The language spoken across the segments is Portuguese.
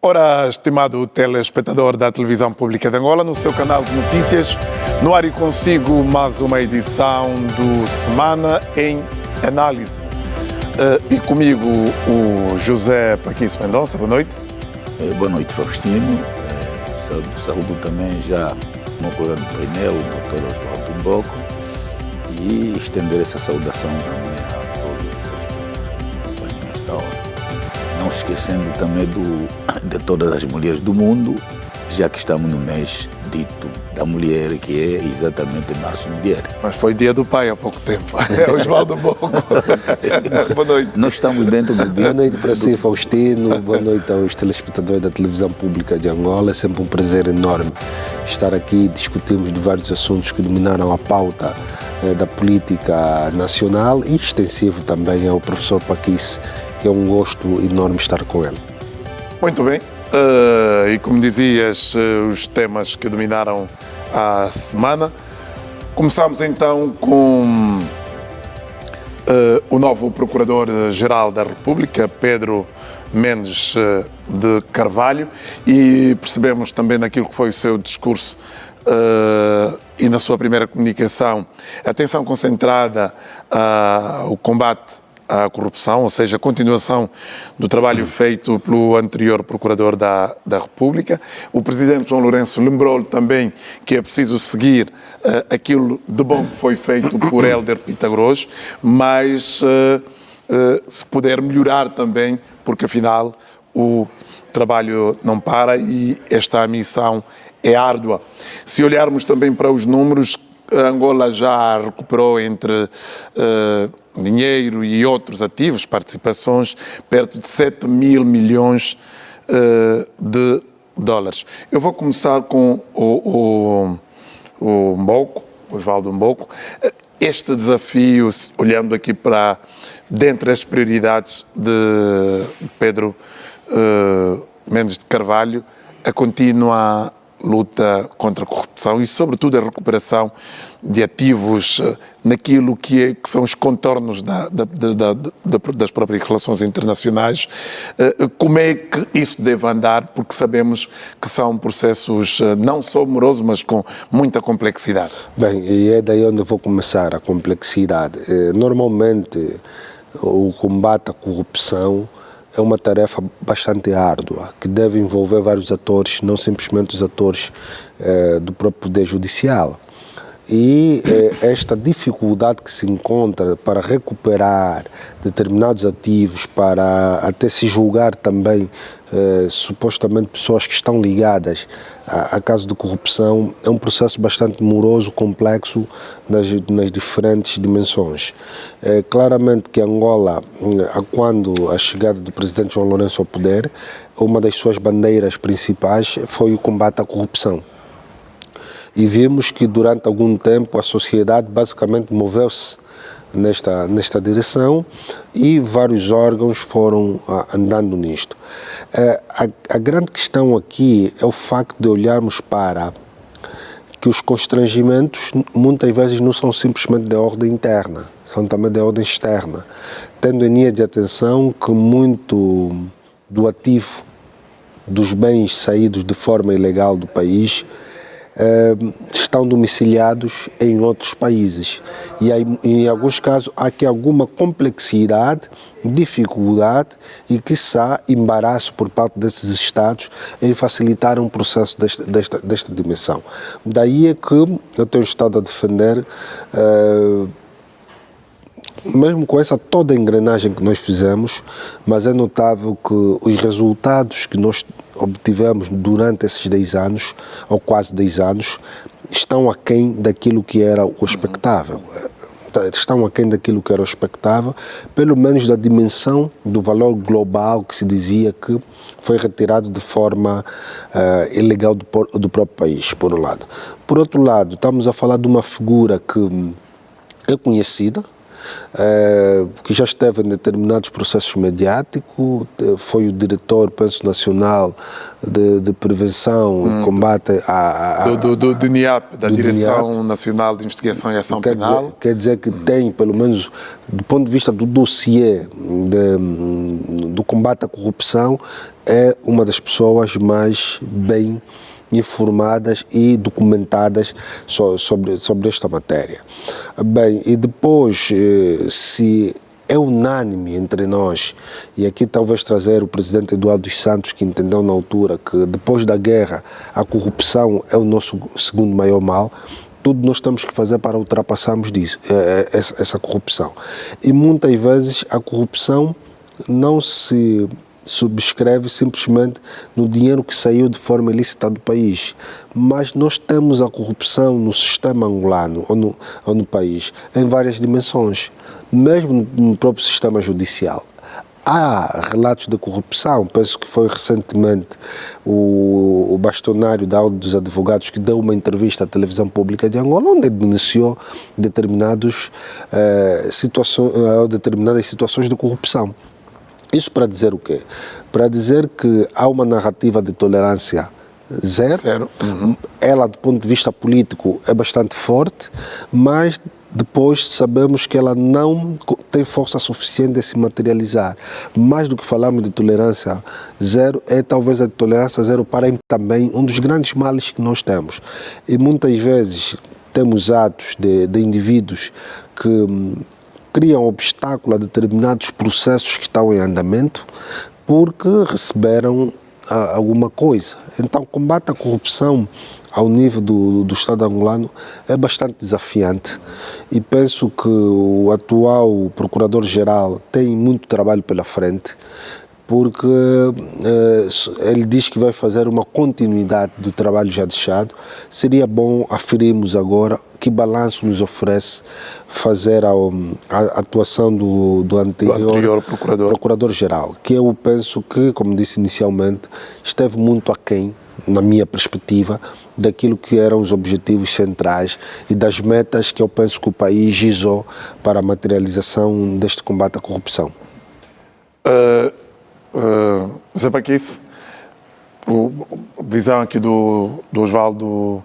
Ora, estimado telespectador da Televisão Pública de Angola, no seu canal de notícias, no ar e consigo mais uma edição do Semana em Análise. E comigo o José Paquis Mendonça. Boa noite. Boa noite, Faustino. Saúdo também já o meu colega do painel, o Dr. Oswaldo Mboco, e estender essa saudação também a todos os companheiros da hora. Não se esquecendo também de todas as mulheres do mundo, já que estamos no mês dito da mulher, que é exatamente Março Mulher. Mas foi dia do pai há pouco tempo. É Oswaldo Mboco. Boa noite. Nós estamos dentro do dia. Boa noite para si, Faustino. Boa noite aos telespectadores da Televisão Pública de Angola. É sempre um prazer enorme estar aqui. Discutimos de vários assuntos que dominaram a pauta da política nacional e extensivo também ao professor Paquis, que é um gosto enorme estar com ele. Muito bem. E como dizias, os temas que dominaram a semana. Começamos então com o novo Procurador-Geral da República, Pedro Mendes de Carvalho, e percebemos também naquilo que foi o seu discurso e na sua primeira comunicação, a atenção concentrada ao combate à corrupção, ou seja, a continuação do trabalho feito pelo anterior Procurador da República. O Presidente João Lourenço lembrou-lhe também que é preciso seguir aquilo de bom que foi feito por Hélder Pitagros, mas se puder melhorar também, porque afinal o trabalho não para e esta missão é árdua. Se olharmos também para os números, a Angola já recuperou entre dinheiro e outros ativos, participações, perto de 7 mil milhões de dólares. Eu vou começar com o Mboco, Oswaldo Mboco. Este desafio, olhando aqui para dentre as prioridades de Pedro Mendes de Carvalho, a contínua luta contra a corrupção e, sobretudo, a recuperação de ativos naquilo que são os contornos das próprias relações internacionais. Como é que isso deve andar? Porque sabemos que são processos não só morosos, mas com muita complexidade. Bem, e é daí onde eu vou começar, a complexidade. Normalmente, o combate à corrupção é uma tarefa bastante árdua, que deve envolver vários atores, não simplesmente os atores do próprio Poder Judicial. E esta dificuldade que se encontra para recuperar determinados ativos, para até se julgar também supostamente pessoas que estão ligadas a casos de corrupção, é um processo bastante moroso, complexo nas diferentes dimensões. Claramente que Angola, quando a chegada do presidente João Lourenço ao poder, uma das suas bandeiras principais foi o combate à corrupção. E vimos que durante algum tempo a sociedade basicamente moveu-se nesta direção e vários órgãos foram andando nisto. A grande questão aqui é o facto de olharmos para que os constrangimentos muitas vezes não são simplesmente de ordem interna, são também de ordem externa, tendo em linha de atenção que muito do ativo dos bens saídos de forma ilegal do país estão domiciliados em outros países e aí, em alguns casos há aqui alguma complexidade, dificuldade e quiçá embaraço por parte desses Estados em facilitar um processo desta dimensão. Daí é que eu tenho estado a defender, mesmo com essa toda a engrenagem que nós fizemos, mas é notável que os resultados que nós obtivemos durante esses 10 anos, ou quase 10 anos, estão aquém daquilo que era o expectável. Estão aquém daquilo que era o expectável, pelo menos da dimensão do valor global que se dizia que foi retirado de forma ilegal do próprio país, por um lado. Por outro lado, estamos a falar de uma figura que é conhecida, que já esteve em determinados processos mediáticos, foi o diretor, penso, nacional de prevenção e combate do DNIAP, da do Direção DNIAP. Nacional de Investigação e Ação Penal. Quer dizer que tem, pelo menos do ponto de vista do dossiê do combate à corrupção, é uma das pessoas mais bem informadas e documentadas sobre esta matéria. Bem, e depois, se é unânime entre nós, e aqui talvez trazer o presidente Eduardo dos Santos, que entendeu na altura que depois da guerra a corrupção é o nosso segundo maior mal, tudo nós temos que fazer para ultrapassarmos essa corrupção. E muitas vezes a corrupção não se subscreve simplesmente no dinheiro que saiu de forma ilícita do país, mas nós temos a corrupção no sistema angolano ou no país em várias dimensões, mesmo no próprio sistema judicial. Há relatos de corrupção, penso que foi recentemente o bastonário da Ordem dos Advogados que deu uma entrevista à televisão pública de Angola, onde denunciou determinadas situações de corrupção. Isso para dizer o quê? Para dizer que há uma narrativa de tolerância zero. Ela, do ponto de vista político, é bastante forte, mas depois sabemos que ela não tem força suficiente de se materializar. Mais do que falarmos de tolerância zero, é talvez a tolerância zero para também um dos grandes males que nós temos. E muitas vezes temos atos de indivíduos que criam obstáculo a determinados processos que estão em andamento porque receberam alguma coisa. Então, o combate à corrupção ao nível do Estado angolano é bastante desafiante e penso que o atual Procurador-Geral tem muito trabalho pela frente, porque ele diz que vai fazer uma continuidade do trabalho já deixado. Seria bom aferirmos agora que balanço nos oferece fazer a atuação do anterior Procurador-Geral, que eu penso que, como disse inicialmente, esteve muito aquém, na minha perspectiva, daquilo que eram os objetivos centrais e das metas que eu penso que o país gizou para a materialização deste combate à corrupção. Zé Paquice, a visão aqui do Osvaldo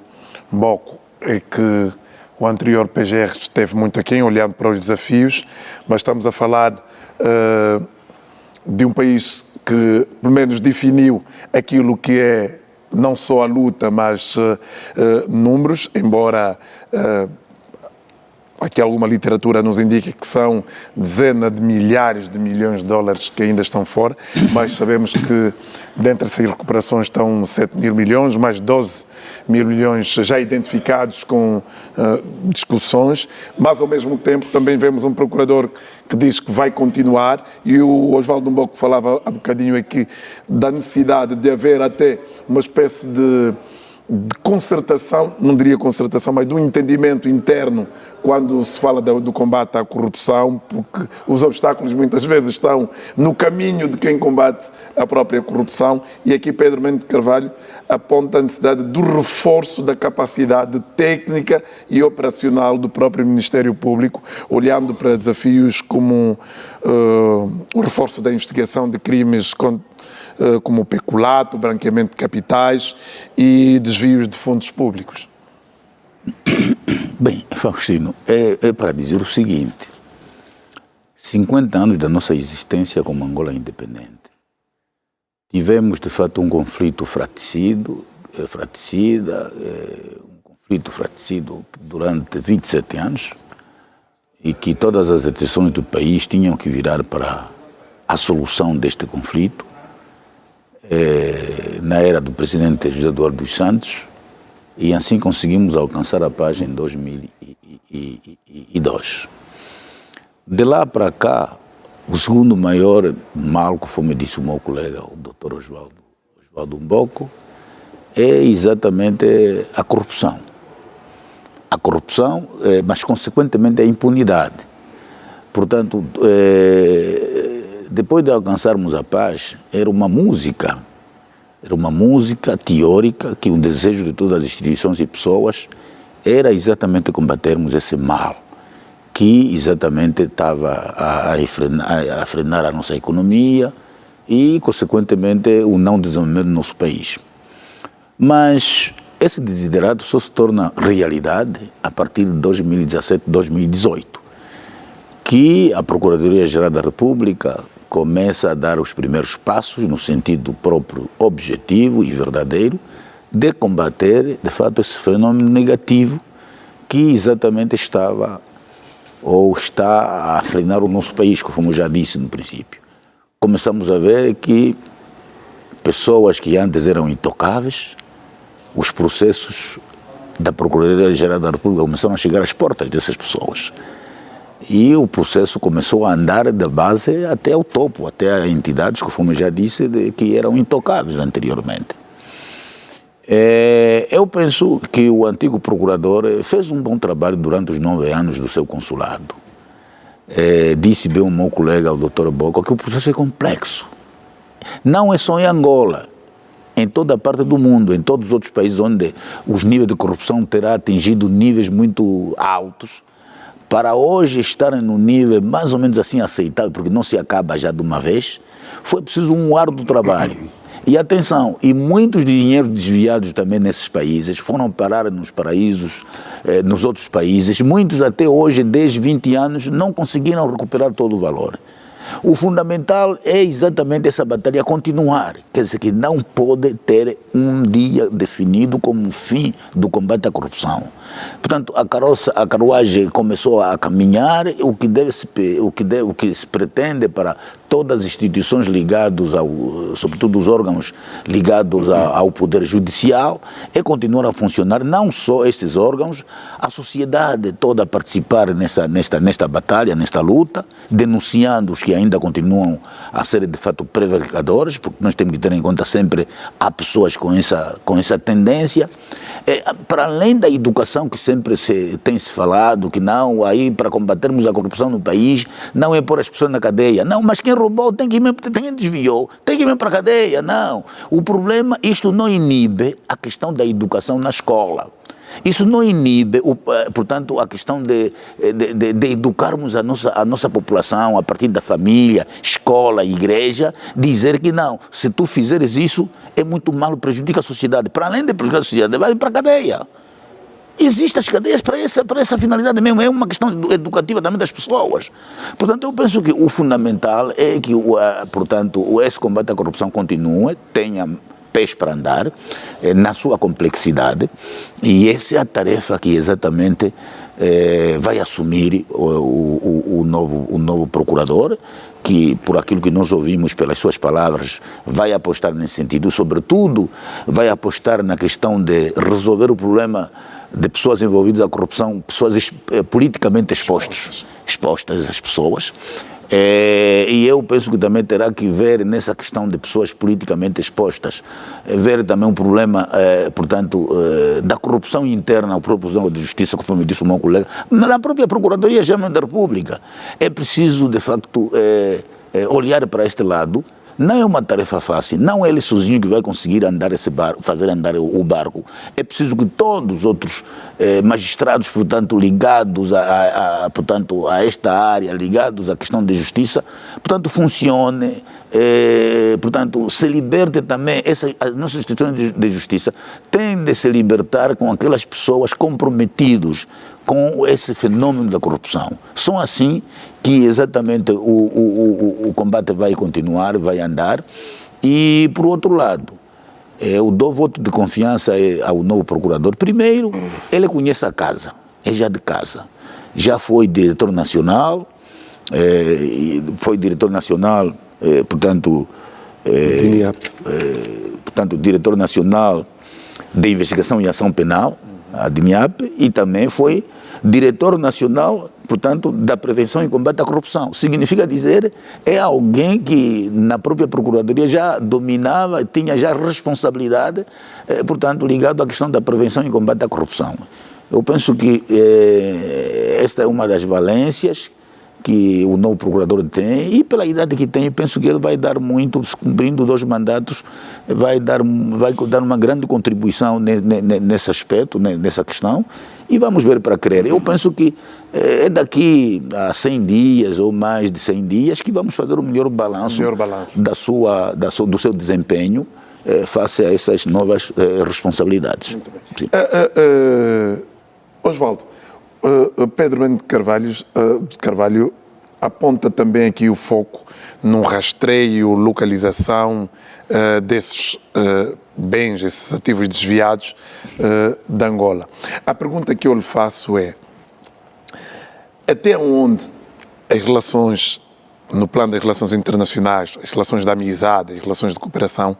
Mboco é que o anterior PGR esteve muito aquém, olhando para os desafios, mas estamos a falar de um país que, pelo menos, definiu aquilo que é não só a luta, mas números, embora aqui alguma literatura nos indica que são dezenas de milhares de milhões de dólares que ainda estão fora, mas sabemos que dentro dessas recuperações estão 7 mil milhões, mais 12 mil milhões já identificados com discussões, mas ao mesmo tempo também vemos um procurador que diz que vai continuar, e o Osvaldo Mboco falava há bocadinho aqui da necessidade de haver até uma espécie de concertação, não diria concertação, mas de um entendimento interno quando se fala do combate à corrupção, porque os obstáculos muitas vezes estão no caminho de quem combate a própria corrupção, e aqui Pedro Mendes de Carvalho aponta a necessidade do reforço da capacidade técnica e operacional do próprio Ministério Público, olhando para desafios como o reforço da investigação de crimes como o peculato, branqueamento de capitais e desvios de fundos públicos. Bem, Faustino, é para dizer o seguinte: 50 anos da nossa existência como Angola independente. Tivemos, de fato, um conflito fratricida, um conflito fratricida durante 27 anos, e que todas as atenções do país tinham que virar para a solução deste conflito. Na era do presidente José Eduardo dos Santos, e assim conseguimos alcançar a paz em 2002. De lá para cá, o segundo maior mal, conforme disse o meu colega, o Dr. Osvaldo Mboco, é exatamente a corrupção. A corrupção, mas consequentemente a impunidade. Portanto, depois de alcançarmos a paz, era uma música teórica, que o desejo de todas as instituições e pessoas era exatamente combatermos esse mal, que exatamente estava a frenar a nossa economia e, consequentemente, o não desenvolvimento do nosso país. Mas esse desiderato só se torna realidade a partir de 2017, 2018, que a Procuradoria-Geral da República começa a dar os primeiros passos no sentido próprio objetivo e verdadeiro de combater, de fato, esse fenômeno negativo que exatamente estava ou está a frenar o nosso país, como já disse no princípio. Começamos a ver que pessoas que antes eram intocáveis, os processos da Procuradoria-Geral da República começaram a chegar às portas dessas pessoas. E o processo começou a andar da base até o topo, até entidades, como já disse, que eram intocáveis anteriormente. Eu penso que o antigo procurador fez um bom trabalho durante os 9 anos do seu consulado. Disse bem o meu colega, o Dr. Boco, que o processo é complexo. Não é só em Angola, em toda a parte do mundo, em todos os outros países onde os níveis de corrupção terá atingido níveis muito altos, para hoje estarem no nível mais ou menos assim aceitável, porque não se acaba já de uma vez, foi preciso um árduo trabalho. E atenção, e muitos dinheiros desviados também nesses países foram parar nos paraísos, nos outros países, muitos até hoje, 10, 20 anos, não conseguiram recuperar todo o valor. O fundamental é exatamente essa batalha continuar, quer dizer que não pode ter um dia definido como fim do combate à corrupção. Portanto, a carruagem começou a caminhar, o que se pretende para todas as instituições ligadas, sobretudo os órgãos ligados ao Poder Judicial, é continuar a funcionar, não só estes órgãos, a sociedade toda a participar nesta batalha, nesta luta, denunciando os que ainda continuam a ser de fato prevaricadores, porque nós temos que ter em conta sempre há pessoas com essa tendência, para além da educação que sempre tem se falado, que não, aí para combatermos a corrupção no país, não é pôr as pessoas na cadeia, não, mas quem roubou tem que ir mesmo, quem desviou, tem que ir mesmo para a cadeia, não. O problema, isto não inibe a questão da educação na escola. Isso não inibe, portanto, a questão de educarmos a nossa população a partir da família, escola, igreja, dizer que não, se tu fizeres isso, é muito mal, prejudica a sociedade. Para além de prejudicar a sociedade, vai para a cadeia. Existem as cadeias para essa finalidade mesmo, é uma questão educativa também das pessoas. Portanto, eu penso que o fundamental é que, portanto, esse combate à corrupção continue, tenha pés para andar, na sua complexidade, e essa é a tarefa que exatamente vai assumir o novo procurador, que, por aquilo que nós ouvimos pelas suas palavras, vai apostar nesse sentido, sobretudo vai apostar na questão de resolver o problema de pessoas envolvidas na corrupção, pessoas politicamente expostas às pessoas. E eu penso que também terá que ver nessa questão de pessoas politicamente expostas, ver também um problema, portanto, da corrupção interna ao próprio órgão de justiça, conforme disse o meu colega, na própria Procuradoria-Geral da República. É preciso, de facto, olhar para este lado. Não é uma tarefa fácil, não é ele sozinho que vai conseguir andar fazer andar o barco. É preciso que todos os outros magistrados, portanto, ligados portanto, a esta área, ligados à questão de justiça, portanto, funcione, portanto, se liberte também, as nossas instituições de justiça têm de se libertar com aquelas pessoas comprometidas com esse fenômeno da corrupção. São assim que exatamente o combate vai continuar, vai andar. E, por outro lado, eu dou voto de confiança ao novo procurador. Primeiro, ele conhece a casa, é já de casa. Já foi diretor nacional, portanto, diretor nacional de investigação e ação penal, a DINIAP, e também foi diretor nacional, portanto, da prevenção e combate à corrupção. Significa dizer, é alguém que na própria Procuradoria já dominava, tinha já responsabilidade, portanto, ligado à questão da prevenção e combate à corrupção. Eu penso que esta é uma das valências que o novo procurador tem, e pela idade que tem, penso que ele vai dar muito, cumprindo 2 mandatos, vai dar uma grande contribuição nesse aspecto, nessa questão, e vamos ver para crer. Eu penso que é daqui a 100 dias ou mais de 100 dias que vamos fazer o melhor balanço do seu desempenho face a essas novas responsabilidades. Muito bem. Osvaldo, Pedro Mendes de Carvalho aponta também aqui o foco num rastreio, localização desses bens, esses ativos desviados de Angola. A pergunta que eu lhe faço é: até onde as relações, no plano das relações internacionais, as relações de amizade, as relações de cooperação,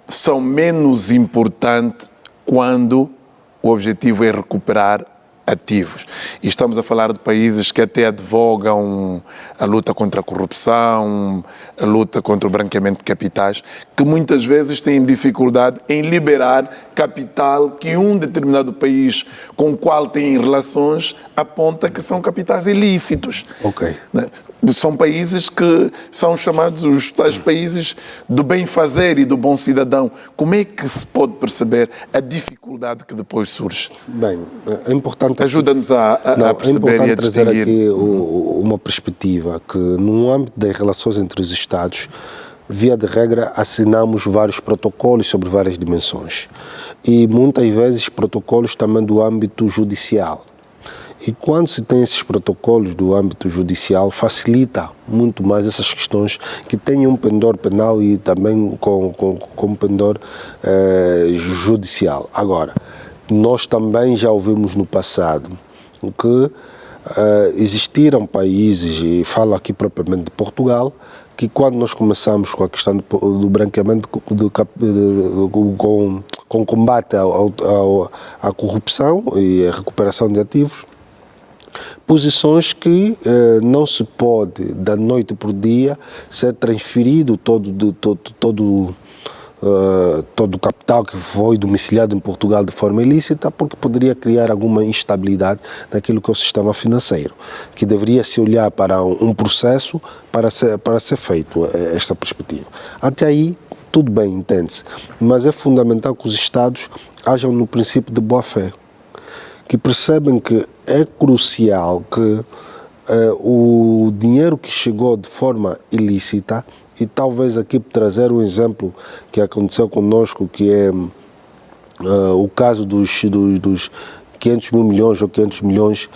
são menos importantes quando o objetivo é recuperar ativos? E estamos a falar de países que até advogam a luta contra a corrupção, a luta contra o branqueamento de capitais, que muitas vezes têm dificuldade em liberar capital que um determinado país com o qual têm relações aponta que são capitais ilícitos. Ok. São países que são chamados os tais países do bem-fazer e do bom cidadão. Como é que se pode perceber a dificuldade que depois surge? Bem, é importante... Ajuda-nos a perceber e a distinguir. Trazer aqui uma perspectiva que, no âmbito das relações entre os Estados, via de regra, assinamos vários protocolos sobre várias dimensões. E, muitas vezes, protocolos também do âmbito judicial. E quando se tem esses protocolos do âmbito judicial, facilita muito mais essas questões que têm um pendor penal e também com pendor judicial. Agora, nós também já ouvimos no passado que existiram países, e falo aqui propriamente de Portugal, que quando nós começamos com a questão do branqueamento, com combate à corrupção e a recuperação de ativos, posições que não se pode, da noite para o dia, ser transferido todo o capital que foi domiciliado em Portugal de forma ilícita, porque poderia criar alguma instabilidade naquilo que é o sistema financeiro, que deveria se olhar para um processo para ser feito esta perspectiva. Até aí, tudo bem, entende-se, mas é fundamental que os Estados hajam no princípio de boa-fé, que percebem que é crucial que o dinheiro que chegou de forma ilícita, e talvez aqui trazer um exemplo que aconteceu conosco, que é o caso dos 500 mil milhões ou 500 milhões,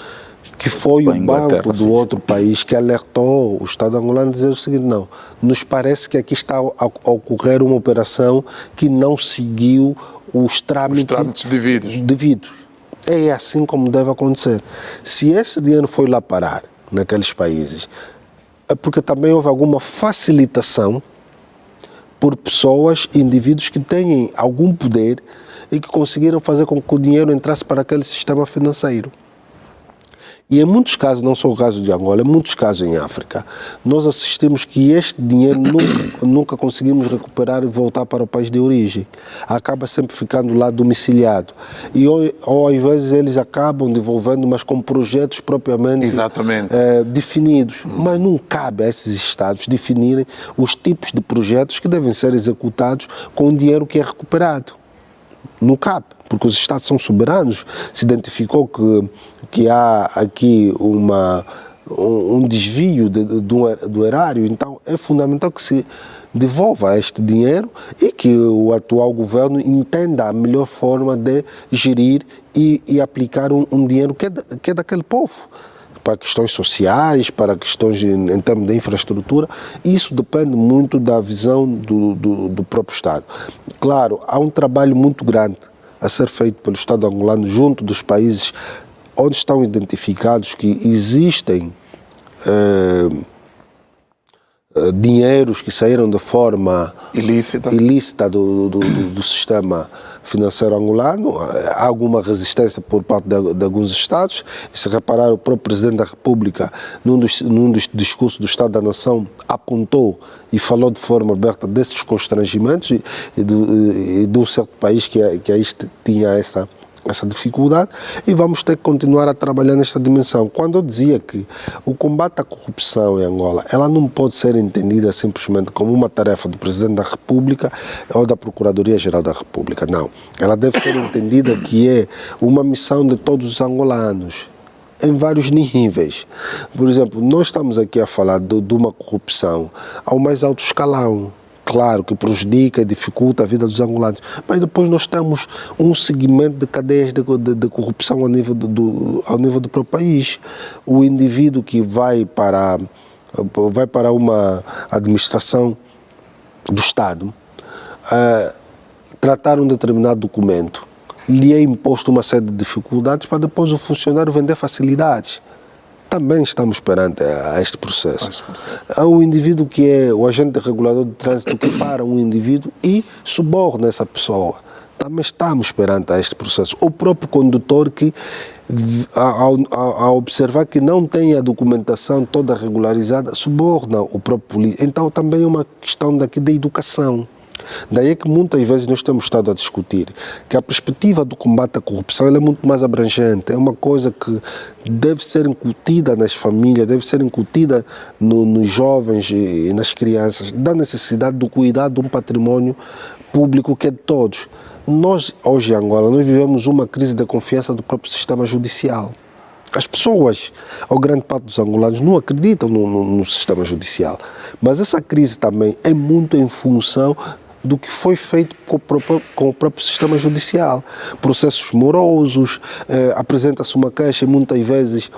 que foi o banco do outro país que alertou o Estado angolano a dizer o seguinte: não, nos parece que aqui está a ocorrer uma operação que não seguiu os trâmites devidos. É assim como deve acontecer. Se esse dinheiro foi lá parar naqueles países, é porque também houve alguma facilitação por pessoas, indivíduos que têm algum poder e que conseguiram fazer com que o dinheiro entrasse para aquele sistema financeiro. E em muitos casos, não só o caso de Angola, em muitos casos em África, nós assistimos que este dinheiro nunca conseguimos recuperar e voltar para o país de origem. Acaba sempre ficando lá domiciliado. E ou às vezes eles acabam devolvendo, mas com projetos propriamente definidos. Mas não cabe a esses Estados definirem os tipos de projetos que devem ser executados com o dinheiro que é recuperado. Não cabe, porque os Estados são soberanos. Se identificou que há aqui um desvio do erário, então é fundamental que se devolva este dinheiro e que o atual governo entenda a melhor forma de gerir e aplicar um dinheiro que é daquele povo, para questões sociais, para questões em termos de infraestrutura. Isso depende muito da visão do próprio Estado. Claro, há um trabalho muito grande a ser feito pelo Estado angolano junto dos países onde estão identificados que existem dinheiros que saíram de forma ilícita do sistema financeiro angolano. Há alguma resistência por parte de alguns Estados. E se reparar, o próprio Presidente da República, num dos discursos do Estado da Nação, apontou e falou de forma aberta desses constrangimentos e de um certo país que aí tinha essa dificuldade e vamos ter que continuar a trabalhar nesta dimensão. Quando eu dizia que o combate à corrupção em Angola, ela não pode ser entendida simplesmente como uma tarefa do Presidente da República ou da Procuradoria-Geral da República, não. Ela deve ser entendida que é uma missão de todos os angolanos, em vários níveis. Por exemplo, nós estamos aqui a falar de uma corrupção ao mais alto escalão, claro, que prejudica e dificulta a vida dos angolanos, mas depois nós temos um segmento de cadeias de corrupção ao nível do próprio país. O indivíduo que vai para uma administração do Estado, tratar um determinado documento, lhe é imposto uma série de dificuldades para depois o funcionário vender facilidades. Também estamos perante a este processo. Há um indivíduo que é o agente regulador de trânsito que para um indivíduo e suborna essa pessoa. Também estamos perante a este processo. O próprio condutor que, ao observar que não tem a documentação toda regularizada, suborna o próprio polícia. Então também é uma questão daqui da educação. Daí é que muitas vezes nós temos estado a discutir que a perspectiva do combate à corrupção ela é muito mais abrangente, é uma coisa que deve ser incutida nas famílias, deve ser incutida nos jovens e nas crianças, da necessidade do cuidado de um património público que é de todos. Nós, hoje em Angola, nós vivemos uma crise de confiança do próprio sistema judicial. As pessoas, ou grande parte dos angolanos, não acreditam no sistema judicial, mas essa crise também é muito em função do que foi feito com o próprio sistema judicial. Processos morosos, apresenta-se uma queixa e muitas vezes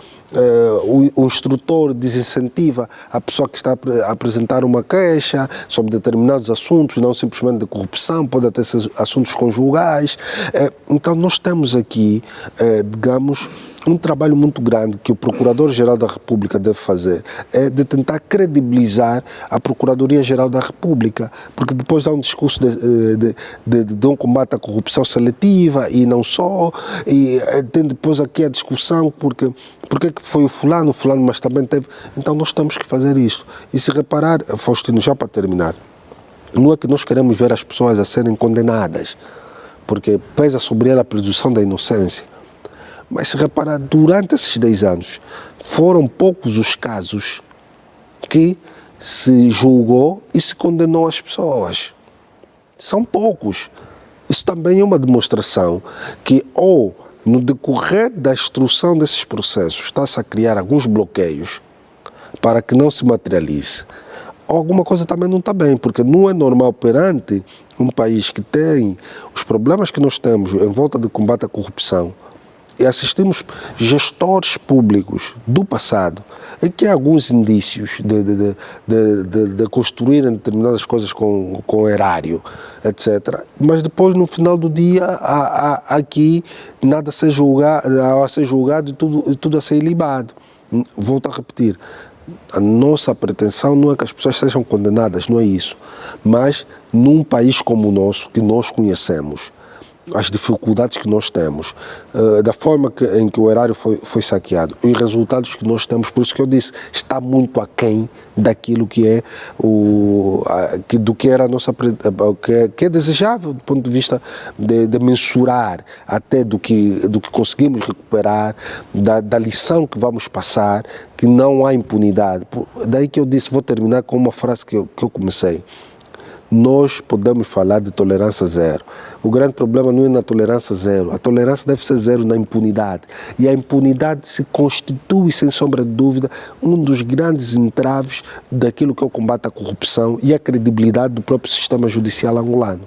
o instrutor desincentiva a pessoa que está a apresentar uma queixa sobre determinados assuntos, não simplesmente de corrupção, pode até ser assuntos conjugais. Então nós temos aqui, digamos, um trabalho muito grande que o Procurador-Geral da República deve fazer, é de tentar credibilizar a Procuradoria-Geral da República, porque depois há um discurso de um combate à corrupção seletiva e não só, e tem depois aqui a discussão porque que foi o fulano, mas também teve. Então nós temos que fazer isso. E se reparar, Faustino, já para terminar, não é que nós queremos ver as pessoas a serem condenadas, porque pesa sobre ela a presunção da inocência. Mas se reparar, durante esses 10 anos, foram poucos os casos que se julgou e se condenou as pessoas. São poucos. Isso também é uma demonstração que, ou no decorrer da instrução desses processos, está-se a criar alguns bloqueios para que não se materialize, ou alguma coisa também não está bem, porque não é normal perante um país que tem os problemas que nós temos em volta do combate à corrupção, e assistimos gestores públicos do passado em que há alguns indícios de construírem determinadas coisas com erário, etc. Mas depois, no final do dia, há aqui nada a ser julgado e tudo a ser ilibado. Volto a repetir, a nossa pretensão não é que as pessoas sejam condenadas, não é isso. Mas num país como o nosso, que nós conhecemos, as dificuldades que nós temos, da forma em que o erário foi saqueado, os resultados que nós temos, por isso que eu disse, está muito aquém daquilo que é do que era a nossa, que é desejável do ponto de vista de mensurar até do que conseguimos recuperar, da lição que vamos passar, que não há impunidade. Daí que eu disse, vou terminar com uma frase que eu comecei. Nós podemos falar de tolerância zero. O grande problema não é na tolerância zero. A tolerância deve ser zero na impunidade. E a impunidade se constitui, sem sombra de dúvida, um dos grandes entraves daquilo que é o combate à corrupção e a credibilidade do próprio sistema judicial angolano.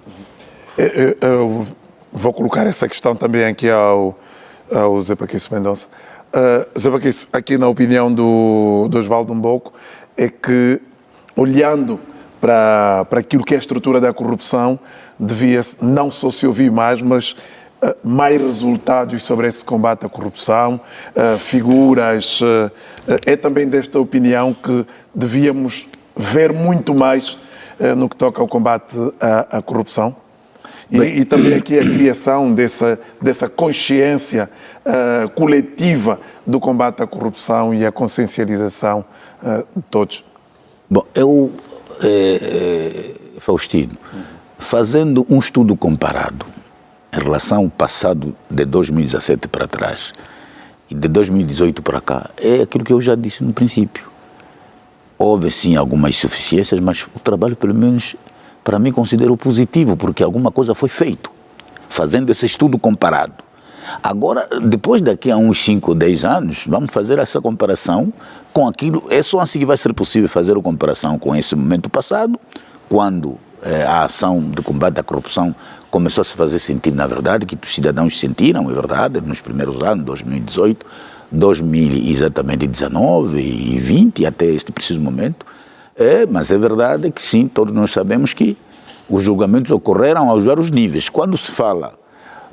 Eu vou colocar essa questão também aqui ao Zé Paquice Mendonça. Zé Paquice, aqui na opinião do Osvaldo Mboco, é que, olhando para aquilo que é a estrutura da corrupção, devia não só se ouvir mais, mas mais resultados sobre esse combate à corrupção, figuras. É também desta opinião que devíamos ver muito mais no que toca ao combate à corrupção? E também aqui a criação dessa consciência coletiva do combate à corrupção e a consciencialização de todos. Bom, Faustino, fazendo um estudo comparado em relação ao passado de 2017 para trás e de 2018 para cá, é aquilo que eu já disse no princípio. Houve sim algumas insuficiências, mas o trabalho, pelo menos, para mim, considero positivo, porque alguma coisa foi feito, fazendo esse estudo comparado. Agora, depois daqui a uns 5 ou 10 anos, vamos fazer essa comparação com aquilo. É só assim que vai ser possível fazer a comparação com esse momento passado, quando a ação de combate à corrupção começou a se fazer sentir, na verdade, que os cidadãos sentiram, é verdade, nos primeiros anos, 2018, 2019 e 20, até este preciso momento. Mas é verdade que sim, todos nós sabemos que os julgamentos ocorreram aos vários níveis. Quando se fala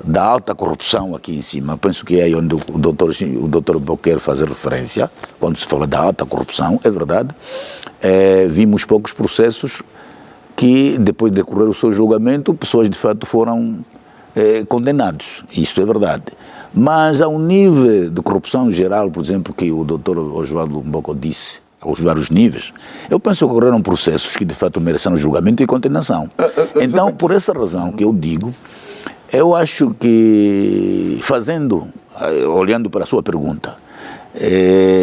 da alta corrupção aqui em cima, penso que é aí onde o doutor Boquer fazer referência, quando se fala da alta corrupção, é verdade, vimos poucos processos que, depois de decorrer o seu julgamento, pessoas de fato foram condenados. Isso é verdade. Mas ao nível de corrupção geral, por exemplo, que o doutor Oswaldo Mboko disse, aos vários níveis, eu penso que ocorreram processos que de fato mereceram julgamento e condenação. Então, por essa razão que eu digo, eu acho que, olhando para a sua pergunta,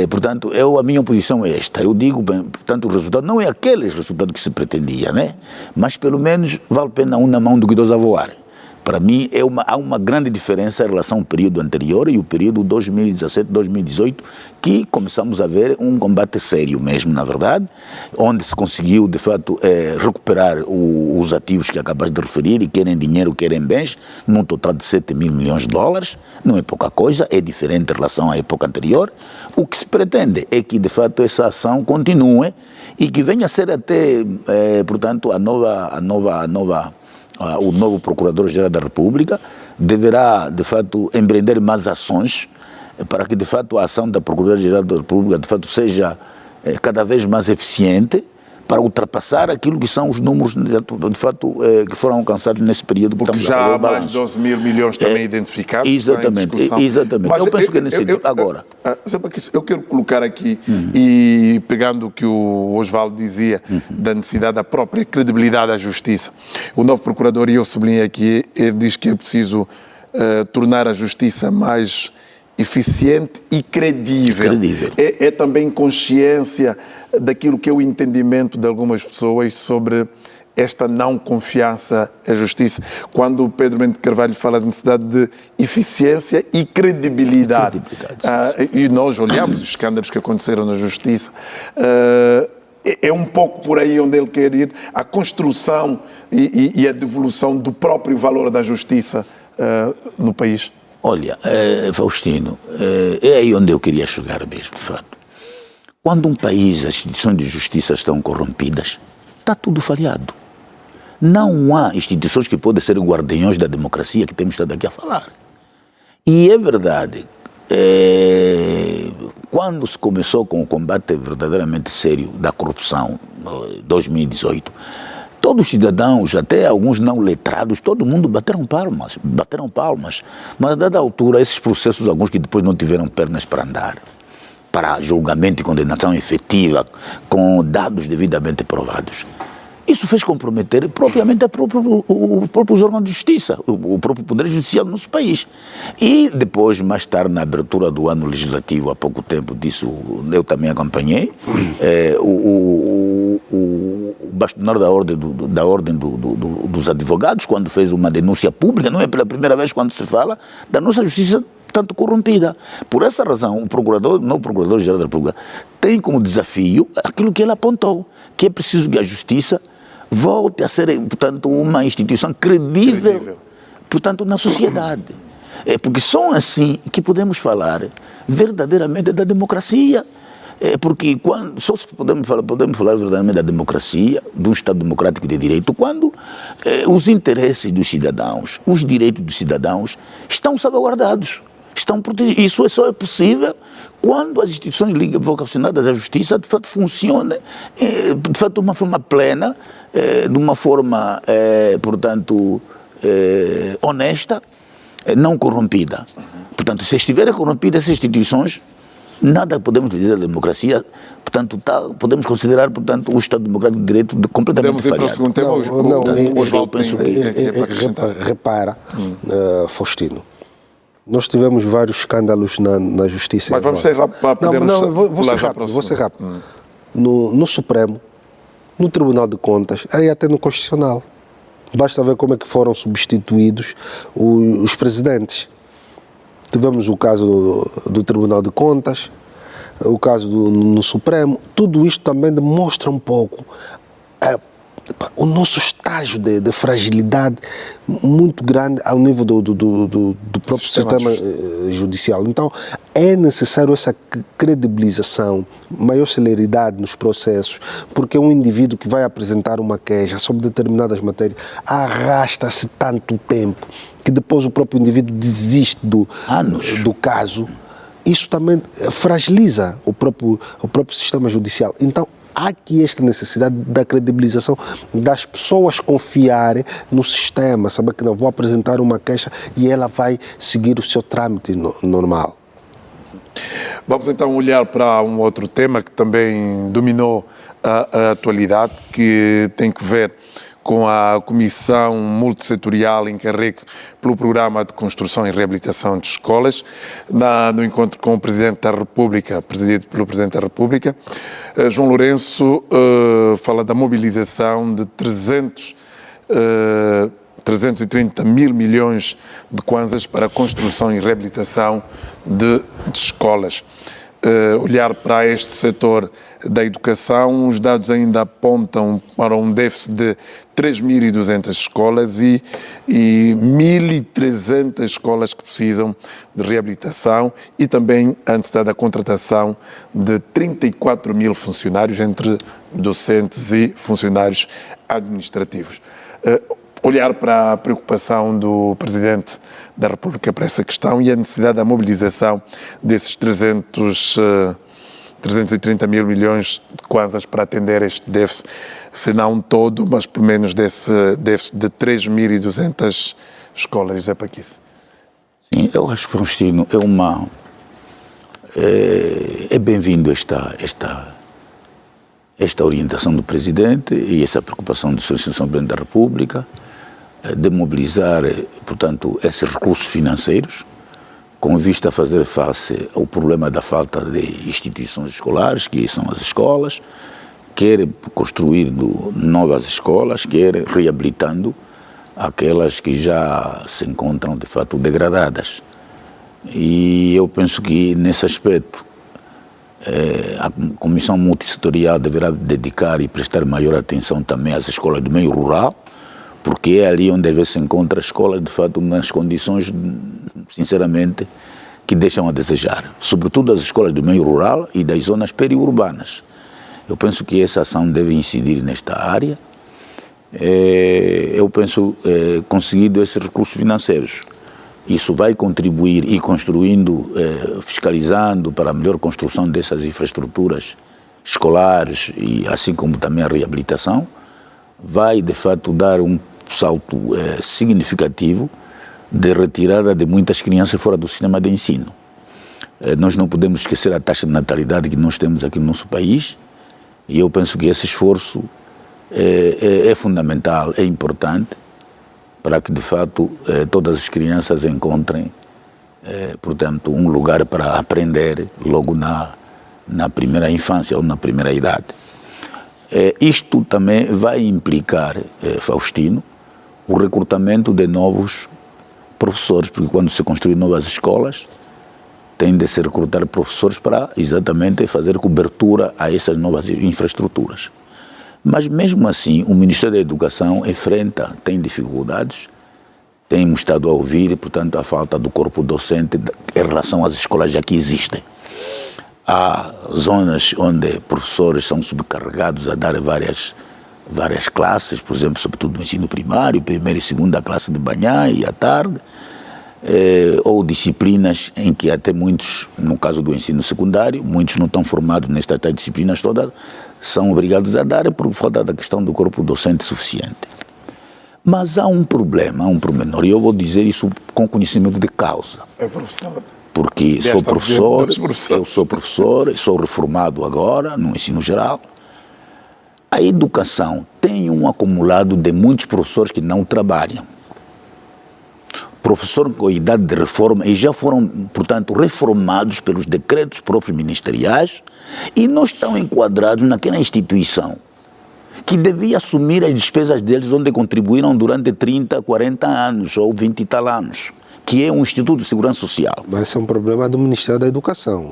portanto, a minha posição é esta. Eu digo, bem, portanto, o resultado não é aquele resultado que se pretendia, né? Mas pelo menos vale a pena um na mão do que dois a voar. Para mim, há uma grande diferença em relação ao período anterior e o período 2017-2018, que começamos a ver um combate sério mesmo, na verdade, onde se conseguiu, de fato, recuperar os ativos que acabaste de referir, e querem dinheiro, querem bens, num total de 7 mil milhões de dólares. Não é pouca coisa, é diferente em relação à época anterior. O que se pretende é que, de fato, essa ação continue e que venha a ser até, portanto, o novo Procurador-Geral da República deverá, de fato, empreender mais ações para que, de fato, a ação da Procuradoria-Geral da República, de fato, seja cada vez mais eficiente para ultrapassar aquilo que são os números, de fato, que foram alcançados nesse período. Porque já há mais de 12 mil milhões também identificados. Exatamente, exatamente. Mas eu penso que é nesse sentido. Agora, eu quero colocar aqui, e pegando o que o Oswaldo dizia, da necessidade da própria credibilidade da justiça. O novo procurador, e eu sublinhei aqui, ele diz que é preciso tornar a justiça mais eficiente e credível. É também consciência daquilo que é o entendimento de algumas pessoas sobre esta não confiança à justiça. Quando o Pedro Mendes de Carvalho fala da necessidade de eficiência e credibilidade, e nós olhamos os escândalos que aconteceram na justiça, é um pouco por aí onde ele quer ir, a construção e a devolução do próprio valor da justiça no país. Olha, Faustino, é aí onde eu queria chegar mesmo, de fato. Quando um país, as instituições de justiça estão corrompidas, está tudo falhado. Não há instituições que podem ser guardiões da democracia que temos estado aqui a falar. E é verdade, quando se começou com o combate verdadeiramente sério da corrupção, em 2018, todos os cidadãos, até alguns não letrados, todo mundo bateram palmas. Mas a dada altura, esses processos, alguns que depois não tiveram pernas para andar, para julgamento e condenação efetiva, com dados devidamente provados, isso fez comprometer propriamente os próprios órgãos de justiça, o próprio Poder Judicial do nosso país. E depois, mais tarde, na abertura do ano legislativo, há pouco tempo disso, eu também acompanhei, o bastonário da ordem dos advogados, quando fez uma denúncia pública, não é pela primeira vez quando se fala da nossa justiça tanto corrompida. Por essa razão, o novo Procurador-Geral da República tem como desafio aquilo que ele apontou, que é preciso que a justiça volte a ser, portanto, uma instituição credível, portanto, na sociedade. Porque só assim que podemos falar verdadeiramente da democracia. Porque só podemos falar verdadeiramente da democracia, do Estado democrático de direito, quando os interesses dos cidadãos, os direitos dos cidadãos estão salvaguardados, estão protegidos. Isso só é possível quando as instituições vocacionadas à justiça, de fato, funcionem, de fato, de uma forma plena, de uma forma, portanto, honesta, não corrompida. Portanto, se estiverem corrompidas essas instituições, nada podemos dizer da democracia, portanto, podemos considerar, portanto, o Estado Democrático de Direito completamente falhado. Podemos ir para o segundo tema? Osvaldo penso repara, Faustino, nós tivemos vários escândalos na Justiça. Mas vamos ser rápido. Vou ser rápido. No Supremo, no Tribunal de Contas, aí até no Constitucional. Basta ver como é que foram substituídos os presidentes. Tivemos o caso do Tribunal de Contas, o caso no Supremo. Tudo isto também demonstra um pouco o nosso estágio de fragilidade muito grande ao nível do próprio sistema judicial. Então, é necessário essa credibilização, maior celeridade nos processos, porque um indivíduo que vai apresentar uma queixa sobre determinadas matérias arrasta-se tanto tempo que depois o próprio indivíduo desiste do caso. Isso também fragiliza o próprio sistema judicial. Então, há aqui esta necessidade da credibilização, das pessoas confiarem no sistema, saber que não vou apresentar uma queixa e ela vai seguir o seu trâmite normal. Vamos então olhar para um outro tema que também dominou a atualidade, que tem que ver com a Comissão Multissetorial encarregue pelo Programa de Construção e Reabilitação de Escolas, no encontro com o Presidente da República, presidido pelo Presidente da República. João Lourenço fala da mobilização de 330 mil milhões de kwanzas para a construção e reabilitação de escolas. Olhar para este setor da educação, os dados ainda apontam para um déficit de 3.200 escolas e 1.300 escolas que precisam de reabilitação e também a necessidade da contratação de 34 mil funcionários, entre docentes e funcionários administrativos. Olhar para a preocupação do Presidente da República para essa questão e a necessidade da mobilização desses 330 mil milhões de kwanzas para atender este déficit, se não todo, mas pelo menos desse déficit de 3.200 escolas. José Paquice. Sim, eu acho que, Faustino, é bem-vindo esta orientação do Presidente e essa preocupação do Sr. Presidente da República de mobilizar, portanto, esses recursos financeiros com vista a fazer face ao problema da falta de instituições escolares, que são as escolas, quer construindo novas escolas, quer reabilitando aquelas que já se encontram, de fato, degradadas. E eu penso que, nesse aspecto, a Comissão Multissetorial deverá dedicar e prestar maior atenção também às escolas do meio rural, porque é ali onde às vezes se encontra escolas, de fato, nas condições, sinceramente, que deixam a desejar. Sobretudo as escolas do meio rural e das zonas periurbanas. Eu penso que essa ação deve incidir nesta área. Eu penso, conseguindo esses recursos financeiros, isso vai contribuir e construindo, fiscalizando para a melhor construção dessas infraestruturas escolares e assim como também a reabilitação, vai de fato dar um salto significativo de retirada de muitas crianças fora do sistema de ensino. Nós não podemos esquecer a taxa de natalidade que nós temos aqui no nosso país e eu penso que esse esforço é fundamental, é importante para que de fato todas as crianças encontrem, portanto, um lugar para aprender logo na primeira infância ou na primeira idade. Isto também vai implicar, Faustino, o recrutamento de novos professores, porque quando se construem novas escolas, tem de se recrutar professores para exatamente fazer cobertura a essas novas infraestruturas. Mas mesmo assim, o Ministério da Educação tem dificuldades, temos estado a ouvir, portanto, a falta do corpo docente em relação às escolas já que existem. Há zonas onde professores são subcarregados a dar várias classes, por exemplo, sobretudo no ensino primário, primeira e segunda classe de manhã e à tarde, ou disciplinas em que até muitos, no caso do ensino secundário, muitos não estão formados nestas disciplinas todas, são obrigados a dar por falta da questão do corpo docente suficiente. Mas há um problema, há um pormenor, e eu vou dizer isso com conhecimento de causa. Professor. porque Desta sou professor, dos professores. eu sou professor, e sou reformado agora no ensino geral. A educação tem um acumulado de muitos professores que não trabalham. Professor com idade de reforma e já foram, portanto, reformados pelos decretos próprios ministeriais e não estão enquadrados naquela instituição que devia assumir as despesas deles onde contribuíram durante 30, 40 anos ou 20 e tal anos, que é um Instituto de Segurança Social. Mas esse é um problema do Ministério da Educação.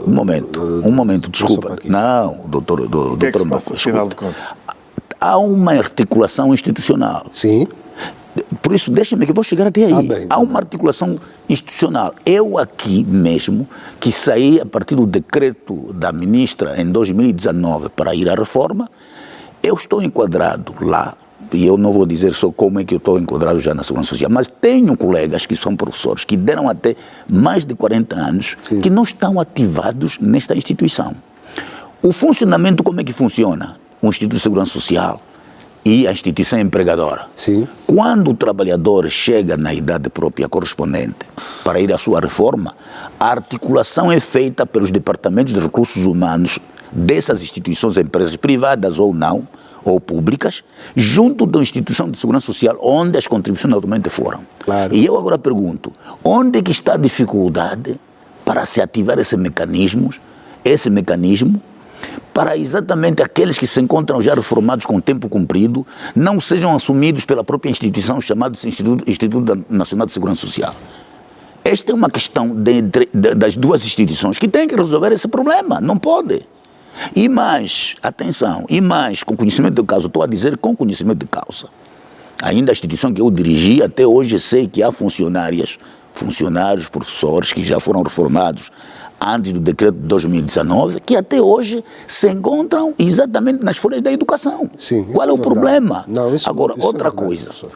Um momento, desculpa. Não, doutor O que é que se passa, Mboco, afinal de desculpa. contas? Há uma articulação institucional. Sim. Por isso, deixa-me que eu vou chegar até aí. Bem, Há uma articulação institucional. Eu aqui mesmo, que saí a partir do decreto da ministra em 2019 para ir à reforma, eu estou enquadrado lá, e eu não vou dizer só como é que eu estou enquadrado já na Segurança Social, mas tenho colegas que são professores, que deram até mais de 40 anos, Sim. que não estão ativados nesta instituição. O funcionamento, como é que funciona? O Instituto de Segurança Social e a instituição empregadora. Sim. Quando o trabalhador chega na idade própria correspondente para ir à sua reforma, a articulação é feita pelos departamentos de recursos humanos dessas instituições, empresas privadas ou não, ou públicas, junto da instituição de segurança social, onde as contribuições naturalmente foram. Claro. E eu agora pergunto, onde é que está a dificuldade para se ativar esse mecanismo, para exatamente aqueles que se encontram já reformados com tempo cumprido, não sejam assumidos pela própria instituição chamada Instituto Nacional de Segurança Social? Esta é uma questão das duas instituições que têm que resolver esse problema, não pode. E mais, atenção, com conhecimento de causa, estou a dizer com conhecimento de causa. Ainda a instituição que eu dirigi, até hoje sei que há funcionários, professores que já foram reformados antes do decreto de 2019, que até hoje se encontram exatamente nas folhas da educação. Sim, qual é o verdade. problema? Não, Agora, isso outra é verdade, coisa, professor.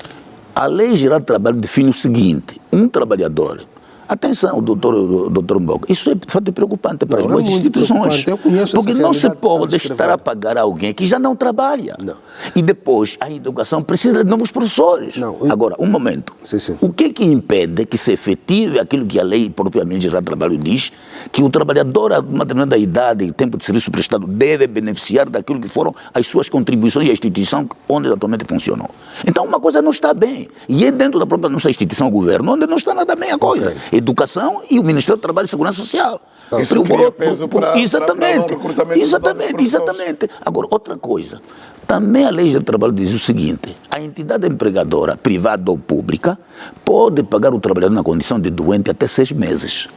a Lei Geral do Trabalho define o seguinte, um trabalhador, atenção, doutor Mboco, isso é de fato preocupante para Não, as é nossas muito instituições, preocupante. Eu conheço porque essa não se realidade que está a pode descrever. estar a pagar alguém que já não trabalha. Não. E depois a educação precisa de novos professores. Não, Agora, um momento. Sim. O que impede que se efetive aquilo que a lei propriamente geral do trabalho diz, que o trabalhador a uma determinada idade e tempo de serviço prestado deve beneficiar daquilo que foram as suas contribuições à instituição onde atualmente funcionou. Então uma coisa não está bem. E é dentro da própria nossa instituição, o governo, onde não está nada bem a coisa. Ok. Educação e o Ministério do Trabalho e Segurança Social. Isso cria peso para o Exatamente. recrutamento dos novos professores. Exatamente. Agora, outra coisa. Também a Lei Geral do Trabalho diz o seguinte, a entidade empregadora, privada ou pública, pode pagar o trabalhador na condição de doente até 6 meses.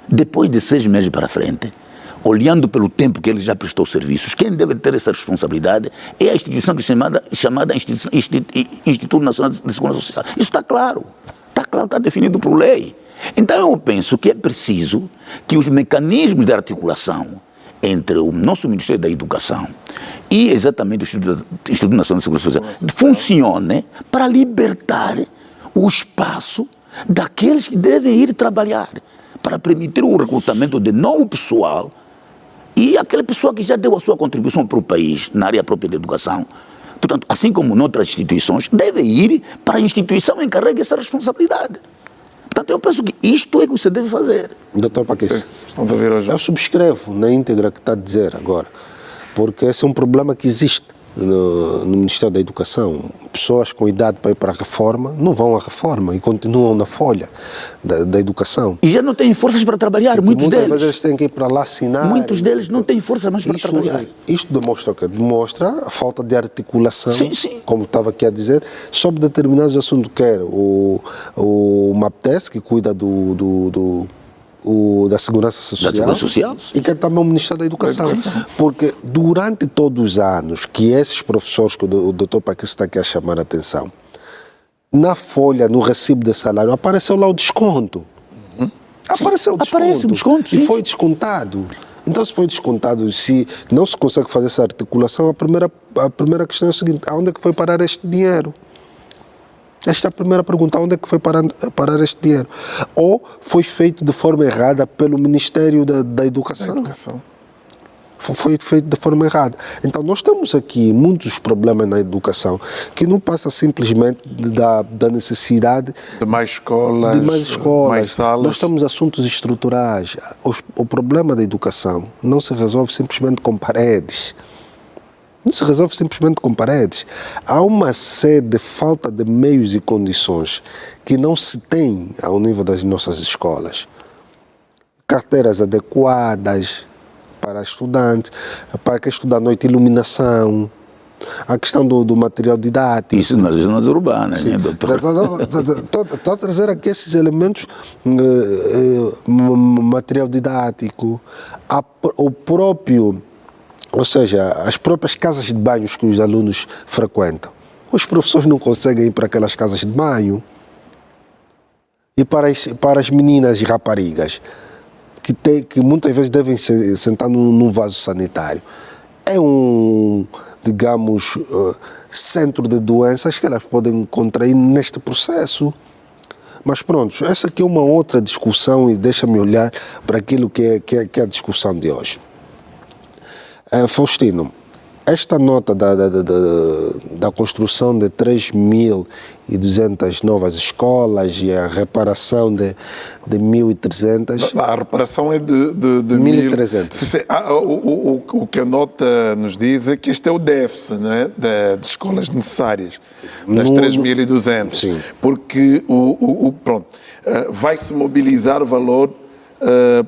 Depois de 6 meses para frente, olhando pelo tempo que ele já prestou serviços, quem deve ter essa responsabilidade é a instituição que é chamada Instituto Nacional de Segurança Social. Isso está claro, está definido por lei. Então eu penso que é preciso que os mecanismos de articulação entre o nosso Ministério da Educação e exatamente o Instituto Nacional de Segurança Social funcione para libertar o espaço daqueles que devem ir trabalhar, para permitir o recrutamento de novo pessoal e aquela pessoa que já deu a sua contribuição para o país na área própria da educação. Portanto, assim como noutras instituições, deve ir para a instituição que encarregue essa responsabilidade. Portanto, eu penso que isto é o que você deve fazer. Doutor Paquis, Vamos ouvir hoje. eu subscrevo na íntegra que está a dizer agora, porque esse é um problema que existe no Ministério da Educação. Pessoas com idade para ir para a reforma não vão à reforma e continuam na folha da educação. E já não têm forças para trabalhar, Sim, muitos muitas vezes deles. eles têm que ir para lá assinar. Muitos deles não têm força mais para trabalhar. Isto demonstra o quê? Demonstra a falta de articulação, Sim. como estava aqui a dizer, sobre determinados assuntos, quer o MAPTES, que cuida da Segurança Social, Segurança Social, e quer também o Ministério da Educação. Porque durante todos os anos que esses professores, que o doutor Paquis está aqui a chamar a atenção, na folha, no recibo de salário, apareceu lá o desconto. Aparece o desconto, sim. E foi descontado. Então, se foi descontado, se não se consegue fazer essa articulação, a primeira questão é o seguinte: aonde é que foi parar este dinheiro? Esta é a primeira pergunta: onde é que foi parar este dinheiro? Ou foi feito de forma errada pelo Ministério da Educação? foi feito de forma errada. Então nós temos aqui muitos problemas na educação que não passa simplesmente da necessidade de mais escolas, mais salas. Nós temos assuntos estruturais. O problema da educação não se resolve simplesmente com paredes. Não se resolve simplesmente com paredes. Há uma série de falta de meios e condições que não se tem ao nível das nossas escolas. Carteiras adequadas para estudantes, para quem estuda à noite, iluminação, a questão do material didático. Isso nas zonas urbanas, né, doutor? Estou a trazer aqui esses elementos, material didático, o próprio, ou seja, as próprias casas de banhos que os alunos frequentam. Os professores não conseguem ir para aquelas casas de banho. E para as meninas e raparigas, que muitas vezes devem sentar num vaso sanitário. É digamos, centro de doenças que elas podem contrair neste processo. Mas pronto, essa aqui é uma outra discussão e deixa-me olhar para aquilo que é a discussão de hoje. Faustino, esta nota da construção de 3.200 novas escolas e a reparação de 1.300... A reparação é de 1.300. O que a nota nos diz é que este é o déficit, não é? De escolas necessárias, das 3.200. Sim. Porque vai-se mobilizar o valor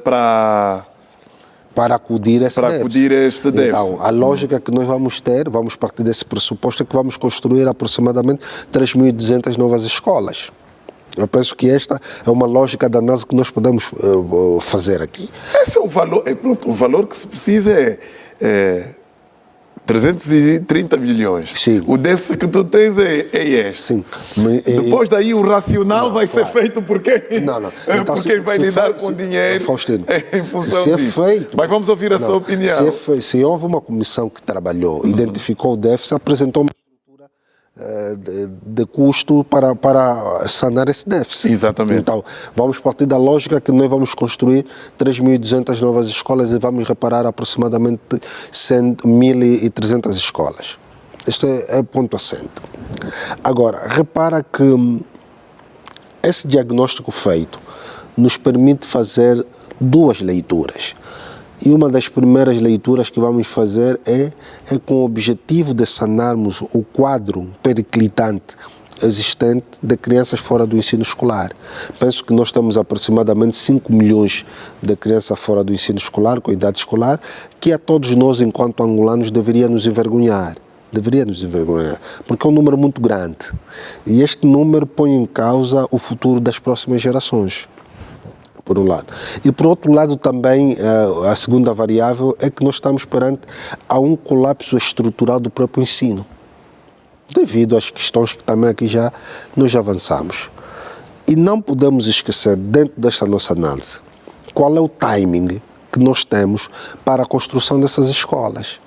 para acudir a este déficit. Então, a lógica que nós vamos partir desse pressuposto, é que vamos construir aproximadamente 3.200 novas escolas. Eu penso que esta é uma lógica da análise que nós podemos fazer aqui. Esse é o valor. O valor que se precisa é 330 milhões. Sim. O déficit que tu tens é este. Sim. Depois daí o racional vai ser feito por quem? Não. Então, por quem vai lidar com dinheiro, Faustino, em função disso. Mas vamos ouvir a sua opinião. Se houve uma comissão que trabalhou, identificou o déficit, apresentou uma estrutura de custo para sanar esse déficit. Exatamente. Então, vamos partir da lógica que nós vamos construir 3.200 novas escolas e vamos reparar aproximadamente 1.300 escolas. Isto é ponto assente. Agora, repara que esse diagnóstico feito nos permite fazer duas leituras. E uma das primeiras leituras que vamos fazer é com o objetivo de sanarmos o quadro periclitante existente de crianças fora do ensino escolar. Penso que nós temos aproximadamente 5 milhões de crianças fora do ensino escolar, com idade escolar, que a todos nós, enquanto angolanos, deveria nos envergonhar. Porque é um número muito grande. E este número põe em causa o futuro das próximas gerações. Por um lado. E por outro lado também, a segunda variável é que nós estamos perante a um colapso estrutural do próprio ensino, devido às questões que também aqui nós já avançamos. E não podemos esquecer, dentro desta nossa análise, qual é o timing que nós temos para a construção dessas escolas.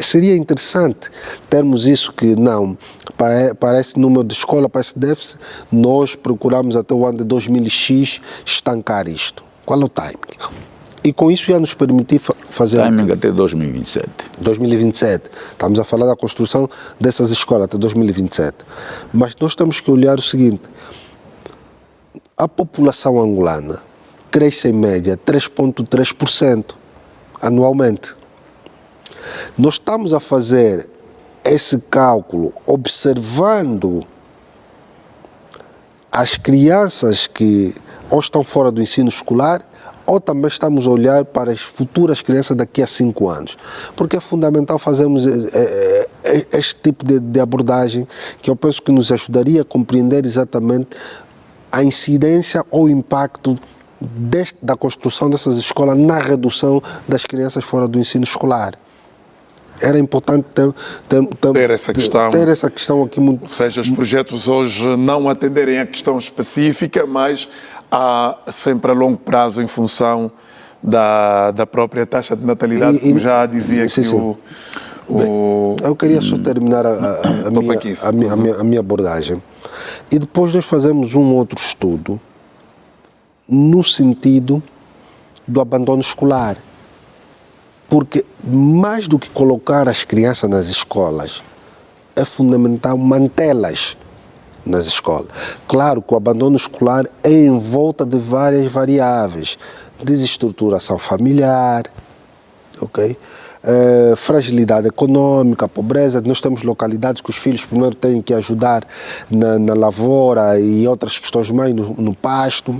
Seria interessante termos isso, que não, para esse número de escola, para esse déficit, nós procuramos até o ano de 2000X estancar isto. Qual é o timing? E com isso já nos permitir fazer... Timing até 2027. 2027. Estamos a falar da construção dessas escolas até 2027. Mas nós temos que olhar o seguinte: a população angolana cresce em média 3,3% anualmente. Nós estamos a fazer esse cálculo observando as crianças que ou estão fora do ensino escolar, ou também estamos a olhar para as futuras crianças daqui a 5 anos. Porque é fundamental fazermos este tipo de abordagem, que eu penso que nos ajudaria a compreender exatamente a incidência ou o impacto da construção dessas escolas na redução das crianças fora do ensino escolar. Era importante ter essa questão aqui muito... Ou seja, os projetos hoje não atenderem à questão específica, mas há sempre a longo prazo em função da própria taxa de natalidade, como já dizia aqui eu queria só terminar a minha abordagem. E depois nós fazemos um outro estudo no sentido do abandono escolar. Porque mais do que colocar as crianças nas escolas, é fundamental mantê-las nas escolas. Claro que o abandono escolar é em volta de várias variáveis, desestruturação familiar, ok? Fragilidade econômica, pobreza. Nós temos localidades que os filhos primeiro têm que ajudar na lavoura e outras questões mais no pasto.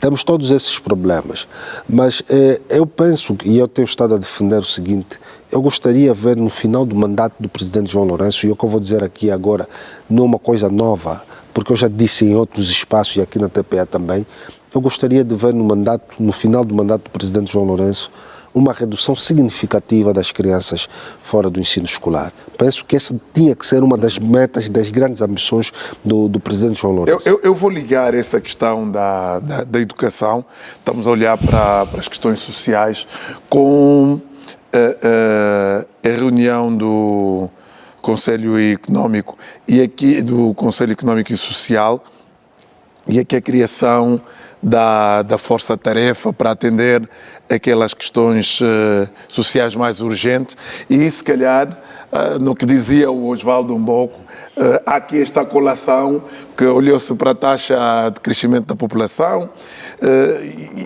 Temos todos esses problemas, mas eu penso, e eu tenho estado a defender o seguinte, eu gostaria de ver no final do mandato do presidente João Lourenço, e o que eu vou dizer aqui agora não é uma coisa nova, porque eu já disse em outros espaços e aqui na TPA também, eu gostaria de ver no final do mandato do presidente João Lourenço uma redução significativa das crianças fora do ensino escolar. Penso que essa tinha que ser uma das metas, das grandes ambições do presidente João Lourenço. Eu vou ligar essa questão da educação, estamos a olhar para as questões sociais, com a reunião do Conselho Económico e aqui do Conselho Económico e Social, e aqui a criação da força-tarefa para atender aquelas questões sociais mais urgentes. E se calhar, no que dizia o Osvaldo Mboco, há aqui esta colação que olhou-se para a taxa de crescimento da população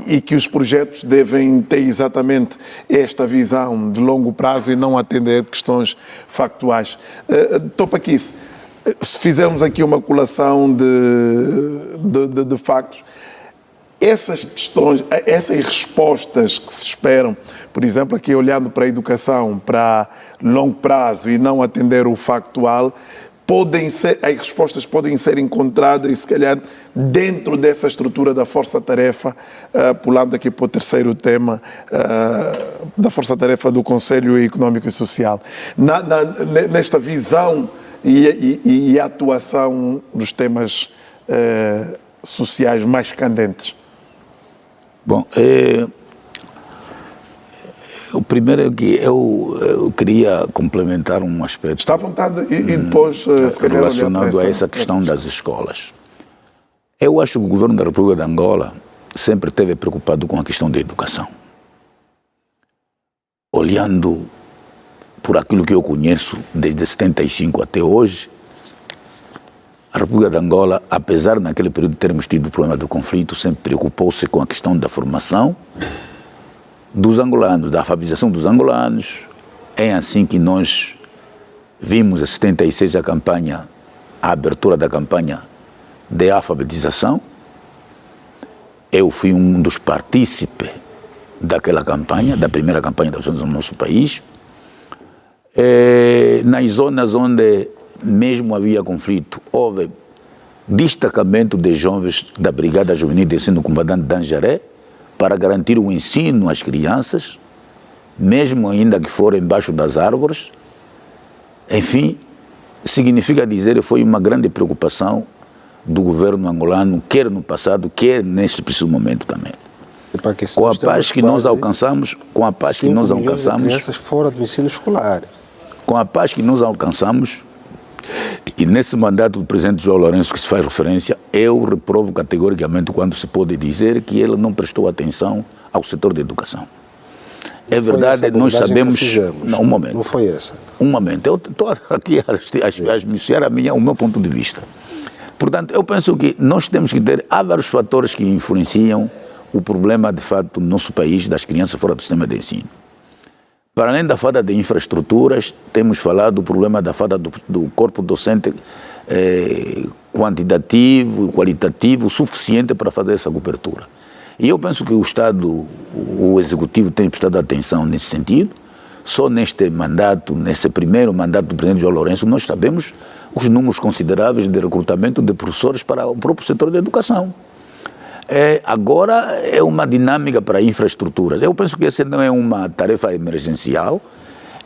e que os projetos devem ter exatamente esta visão de longo prazo e não atender questões factuais. Topaquice, se fizermos aqui uma colação de factos, essas questões, essas respostas que se esperam, por exemplo, aqui olhando para a educação para longo prazo e não atender o factual, as respostas podem ser encontradas e se calhar dentro dessa estrutura da força-tarefa, pulando aqui para o terceiro tema, da força-tarefa do Conselho Económico e Social. Nesta visão e atuação dos temas sociais mais candentes. Bom, o primeiro é que eu queria complementar um aspecto. Está à vontade e depois, se calhar, relacionado a essa questão das escolas. Eu acho que o governo da República de Angola sempre esteve preocupado com a questão da educação. Olhando por aquilo que eu conheço desde 75 até hoje, a República de Angola, apesar naquele período de termos tido o problema do conflito, sempre preocupou-se com a questão da formação dos angolanos, da alfabetização dos angolanos. É assim que nós vimos em 76 a abertura da campanha de alfabetização. Eu fui um dos partícipes daquela campanha, da primeira campanha da alfabetização do nosso país. Nas zonas onde mesmo havia conflito, houve destacamento de jovens da Brigada Juvenil de Ensino Comandante de Anjaré para garantir o ensino às crianças, mesmo ainda que forem embaixo das árvores. Enfim, significa dizer que foi uma grande preocupação do governo angolano, quer no passado, quer neste preciso momento também. Com a paz que nós alcançamos, crianças fora do ensino escolar. Com a paz que nós alcançamos, e nesse mandato do presidente João Lourenço que se faz referência, eu reprovo categoricamente quando se pode dizer que ele não prestou atenção ao setor da educação. É verdade, nós sabemos... Não, um momento. Não foi essa. Um momento. Eu estou aqui a esmiuçar o meu ponto de vista. Portanto, eu penso que nós temos que ter... Há vários fatores que influenciam o problema, de fato, no nosso país, das crianças fora do sistema de ensino. Para além da falta de infraestruturas, temos falado do problema da falta do corpo docente quantitativo e qualitativo suficiente para fazer essa cobertura. E eu penso que o Estado, o Executivo tem prestado atenção nesse sentido. Só neste mandato, nesse primeiro mandato do presidente João Lourenço, nós sabemos os números consideráveis de recrutamento de professores para o próprio setor da educação. Agora é uma dinâmica para infraestruturas. Eu penso que essa não é uma tarefa emergencial,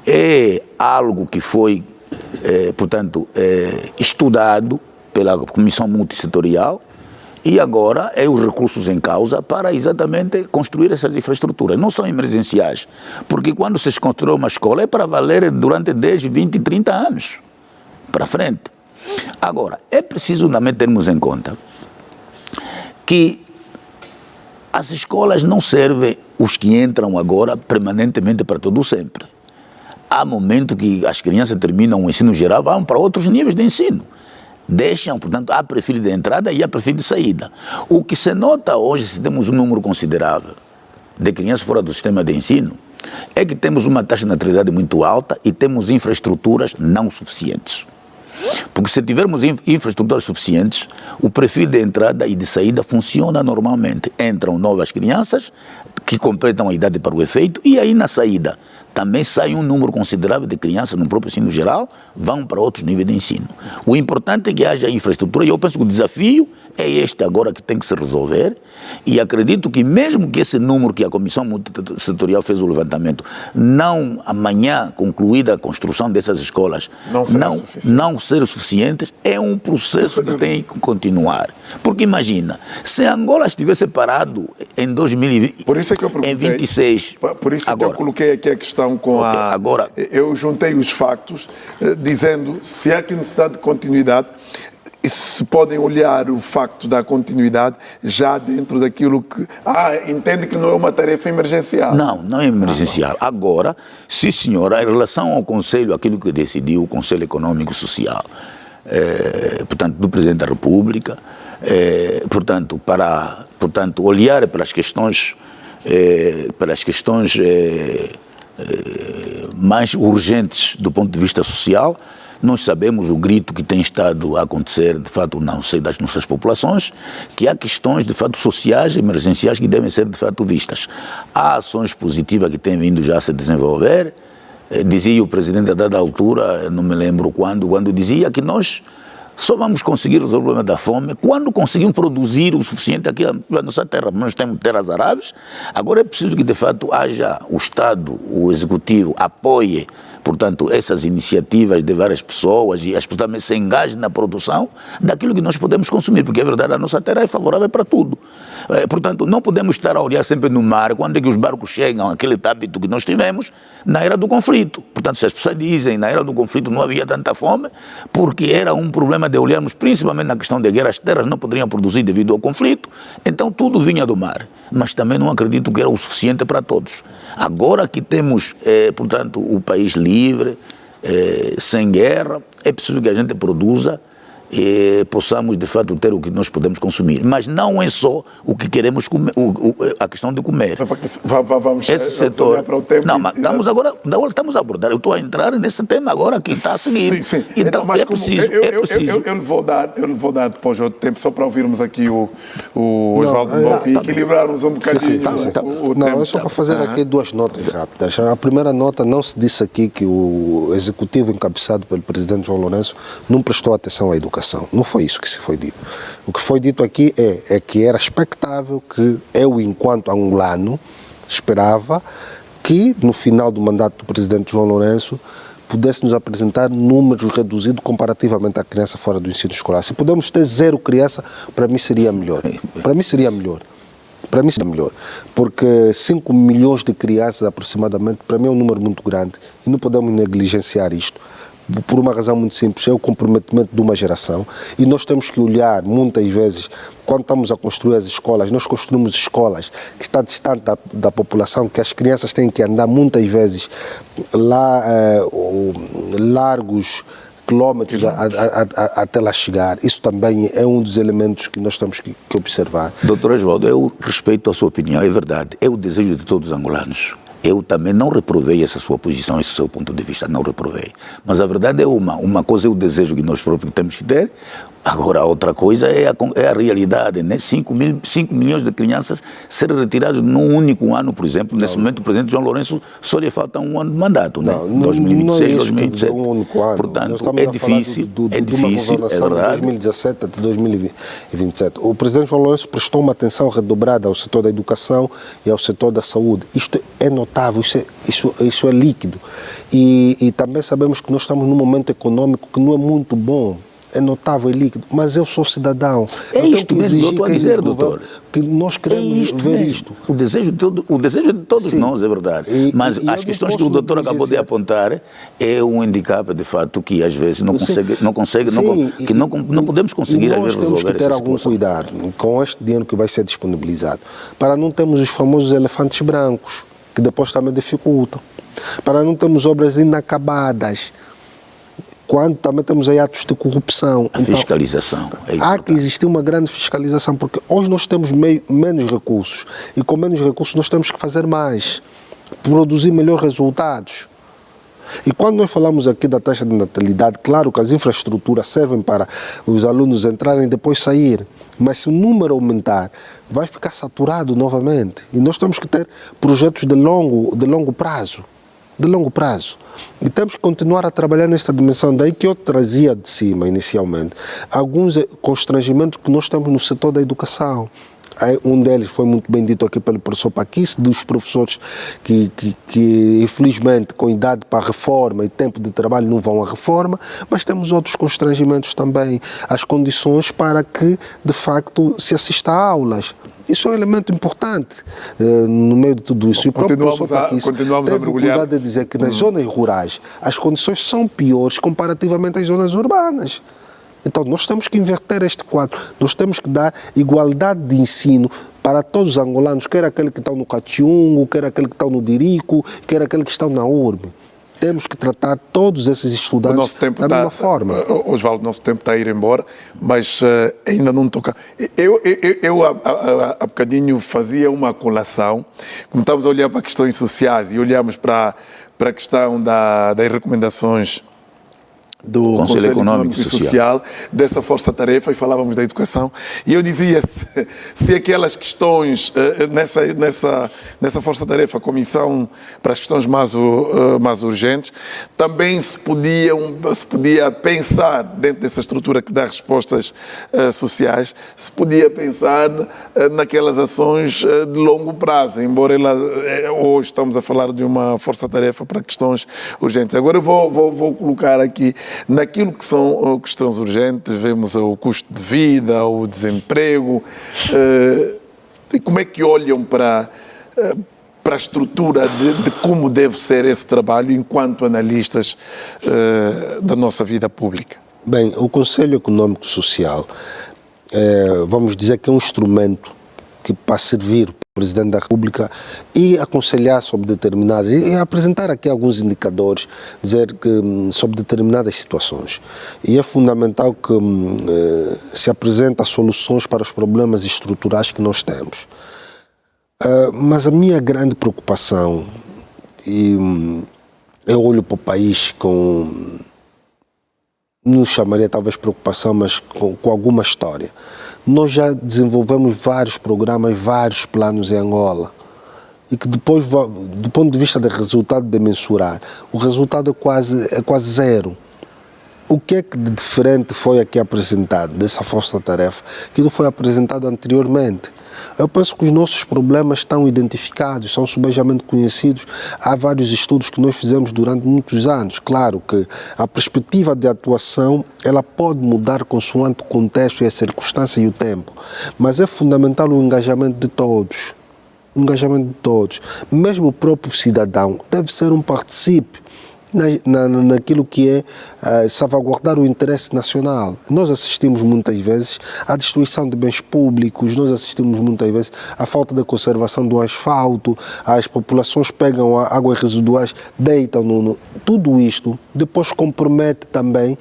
é algo que foi, estudado pela Comissão Multissetorial e agora é os recursos em causa para exatamente construir essas infraestruturas. Não são emergenciais, porque quando se construiu uma escola é para valer durante 10, 20, 30 anos para frente. Agora, é preciso também termos em conta que As escolas não servem os que entram agora permanentemente para todo sempre. Há momento que as crianças terminam o ensino geral, vão para outros níveis de ensino. Deixam, portanto, há perfil de entrada e há perfil de saída. O que se nota hoje, se temos um número considerável de crianças fora do sistema de ensino, é que temos uma taxa de natalidade muito alta e temos infraestruturas não suficientes. Porque se tivermos infraestruturas suficientes, o perfil de entrada e de saída funciona normalmente. Entram novas crianças que completam a idade para o efeito e aí na saída também sai um número considerável de crianças no próprio ensino geral, vão para outros níveis de ensino. O importante é que haja infraestrutura e eu penso que o desafio é este agora que tem que se resolver e acredito que mesmo que esse número que a Comissão Multissetorial fez o levantamento, não amanhã concluída a construção dessas escolas, não ser suficientes, é um processo que tem que continuar. Porque imagina, se Angola estivesse parado em 2020, por isso é que eu em 26... Por isso é que eu coloquei aqui a questão com agora, eu juntei os factos, dizendo se há aqui necessidade de continuidade, e se podem olhar o facto da continuidade já dentro daquilo que... entende que não é uma tarefa emergencial. Não é emergencial. Agora, sim senhora, em relação ao Conselho, aquilo que decidiu o Conselho Econômico e Social, portanto, do Presidente da República, portanto, olhar pelas questões mais urgentes do ponto de vista social. Nós sabemos o grito que tem estado a acontecer, de fato, não sei, das nossas populações, que há questões, de fato, sociais, emergenciais, que devem ser, de fato, vistas. Há ações positivas que têm vindo já a se desenvolver. Dizia o Presidente a dada altura, não me lembro quando dizia que nós só vamos conseguir resolver o problema da fome quando conseguimos produzir o suficiente aqui na nossa terra. Nós temos terras aráveis, agora é preciso que de fato haja o Estado, o Executivo, apoie, portanto, essas iniciativas de várias pessoas e as pessoas também se engajem na produção daquilo que nós podemos consumir, porque é verdade, a nossa terra é favorável para tudo. Portanto, não podemos estar a olhar sempre no mar, quando é que os barcos chegam, aquele hábito que nós tivemos na era do conflito. Portanto, se as pessoas dizem na era do conflito não havia tanta fome, porque era um problema de olharmos principalmente na questão de guerra, as terras não poderiam produzir devido ao conflito, então tudo vinha do mar. Mas também não acredito que era o suficiente para todos. Agora que temos, portanto, o país livre, sem guerra, é preciso que a gente produza e possamos, de fato, ter o que nós podemos consumir. Mas não é só o que queremos comer, a questão de comer. Vamos esse setor. Para o tempo. Não, mas estamos a abordar. Eu estou a entrar nesse tema agora que está a seguir. Sim. Então, mas é preciso. Eu lhe vou dar depois outro tempo, só para ouvirmos aqui o Oswaldo Boco e equilibrarmos um bocadinho o não, tempo. é só para fazer aqui duas notas rápidas. A primeira nota, não se disse aqui que o executivo encabeçado pelo presidente João Lourenço não prestou atenção à educação. Não foi isso que se foi dito. O que foi dito aqui é que era expectável que eu, enquanto angolano, esperava que no final do mandato do presidente João Lourenço pudesse nos apresentar números reduzidos comparativamente à criança fora do ensino escolar. Se pudermos ter 0 criança, para mim seria melhor. Para mim seria melhor. Porque 5 milhões de crianças aproximadamente, para mim é um número muito grande e não podemos negligenciar isto. Por uma razão muito simples, é o comprometimento de uma geração e nós temos que olhar muitas vezes, quando estamos a construir as escolas, nós construímos escolas que estão distantes da população, que as crianças têm que andar muitas vezes lá largos quilómetros até lá chegar. Isso também é um dos elementos que nós temos que observar. Doutor Oswaldo, eu respeito a sua opinião, é verdade, é o desejo de todos os angolanos. Eu também não reprovei essa sua posição, esse seu ponto de vista, não reprovei. Mas a verdade é uma coisa é o desejo que nós próprios temos que ter, agora a outra coisa é a realidade, né? 5 milhões de crianças serem retiradas num único ano, por exemplo. Nesse momento o presidente João Lourenço só lhe falta um ano de mandato, né? 2026, 2027. Um único ano. Portanto, é difícil, é verdade. De 2017 até 2027. O presidente João Lourenço prestou uma atenção redobrada ao setor da educação e ao setor da saúde. Isto é notável, isso é líquido. E também sabemos que nós estamos num momento econômico que não é muito bom. é notável, é líquido, mas eu sou cidadão. É eu tenho isto que mesmo que eu exigir estou a que dizer, eles doutor. que nós queremos ver mesmo. isto. O desejo de todos Sim. nós, é verdade. Mas e eu as não questões que posso o doutor acabou de negligenciar. apontar é um handicap, de fato, que às vezes não podemos conseguir e às nós vezes temos resolver que ter essa algum situação. cuidado com este dinheiro que vai ser disponibilizado, para não termos os famosos elefantes brancos, que depois também dificultam, para não termos obras inacabadas, quando também temos aí atos de corrupção. A fiscalização. É Há importante. que existir uma grande fiscalização, porque hoje nós temos menos recursos, e com menos recursos nós temos que fazer mais, produzir melhores resultados. E quando nós falamos aqui da taxa de natalidade, claro que as infraestruturas servem para os alunos entrarem e depois sair, mas se o número aumentar, vai ficar saturado novamente. E nós temos que ter projetos de longo prazo. De longo prazo. E temos que continuar a trabalhar nesta dimensão. Daí que eu trazia de cima, inicialmente, alguns constrangimentos que nós temos no setor da educação. Um deles foi muito bem dito aqui pelo professor Paquice, dos professores que infelizmente, com idade para a reforma e tempo de trabalho não vão à reforma, mas temos outros constrangimentos também, as condições para que, de facto, se assista a aulas. Isso é um elemento importante no meio de tudo isso. E o próprio professor Paquice teve o cuidado de dizer que nas zonas rurais as condições são piores comparativamente às zonas urbanas. Então, nós temos que inverter este quadro. Nós temos que dar igualdade de ensino para todos os angolanos, quer aquele que está no Catiungo, quer aquele que está no Dirico, quer aquele que está na urbe. Temos que tratar todos esses estudantes da mesma forma. Osvaldo, o nosso tempo está a ir embora, mas ainda não toca. Eu há bocadinho fazia uma colação, como estamos a olhar para questões sociais e olhamos para a questão das recomendações do Conselho Econômico e Social, dessa força-tarefa, e falávamos da educação, e eu dizia se aquelas questões nessa força-tarefa, a comissão para as questões mais urgentes, também se podia pensar, dentro dessa estrutura que dá respostas sociais, se podia pensar naquelas ações de longo prazo, embora hoje estamos a falar de uma força-tarefa para questões urgentes. Agora eu vou colocar aqui naquilo que são questões urgentes, vemos o custo de vida, o desemprego, e como é que olham para a estrutura de como deve ser esse trabalho enquanto analistas da nossa vida pública? Bem, o Conselho Econômico e Social, vamos dizer que é um instrumento que para servir o Presidente da República e aconselhar sobre determinadas, e apresentar aqui alguns indicadores, dizer que sobre determinadas situações. E é fundamental que se apresentem soluções para os problemas estruturais que nós temos. Mas a minha grande preocupação, e eu olho para o país com, não chamaria talvez preocupação, mas com alguma história. Nós já desenvolvemos vários programas, vários planos em Angola, e que depois, do ponto de vista do resultado de mensurar, o resultado é quase zero. O que é que de diferente foi aqui apresentado dessa força-tarefa que não foi apresentado anteriormente? Eu penso que os nossos problemas estão identificados, são subejamente conhecidos. Há vários estudos que nós fizemos durante muitos anos. Claro que a perspectiva de atuação ela pode mudar consoante o contexto e a circunstância e o tempo, mas é fundamental o engajamento de todos. O engajamento de todos. Mesmo o próprio cidadão deve ser um participe naquilo que é salvaguardar o interesse nacional. Nós assistimos muitas vezes à destruição de bens públicos, nós assistimos muitas vezes à falta de conservação do asfalto, as populações pegam águas residuais, deitam tudo isto, depois compromete também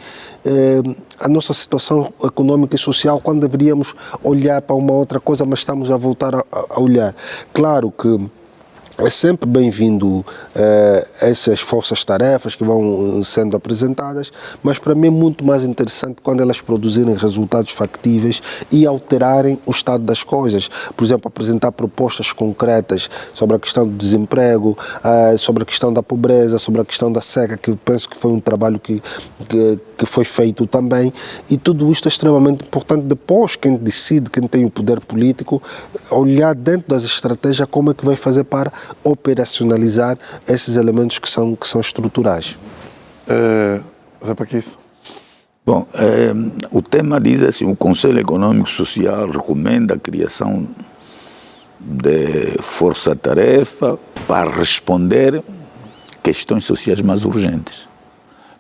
a nossa situação econômica e social, quando deveríamos olhar para uma outra coisa, mas estamos a voltar a olhar. Claro que é sempre bem-vindo essas forças-tarefas que vão sendo apresentadas, mas para mim é muito mais interessante quando elas produzirem resultados factíveis e alterarem o estado das coisas. Por exemplo, apresentar propostas concretas sobre a questão do desemprego, sobre a questão da pobreza, sobre a questão da seca, que eu penso que foi um trabalho que foi feito também, e tudo isto é extremamente importante. Depois, quem decide, quem tem o poder político, olhar dentro das estratégias como é que vai fazer para operacionalizar esses elementos que são estruturais. Zé Paquice? Bom, o tema diz assim, o Conselho Econômico e Social recomenda a criação de força-tarefa para responder questões sociais mais urgentes.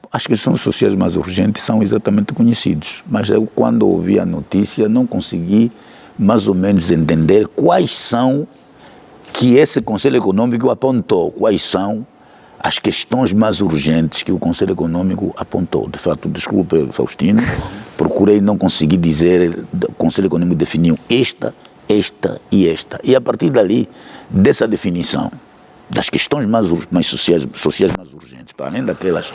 As questões sociais mais urgentes são exatamente conhecidas, mas eu, quando ouvi a notícia, não consegui mais ou menos entender quais são que esse Conselho Econômico apontou, quais são as questões mais urgentes que o Conselho Econômico apontou. De fato, desculpe, Faustino, procurei não conseguir dizer, o Conselho Econômico definiu esta e esta. E a partir dali, dessa definição, das questões mais sociais mais urgentes, para além daquelas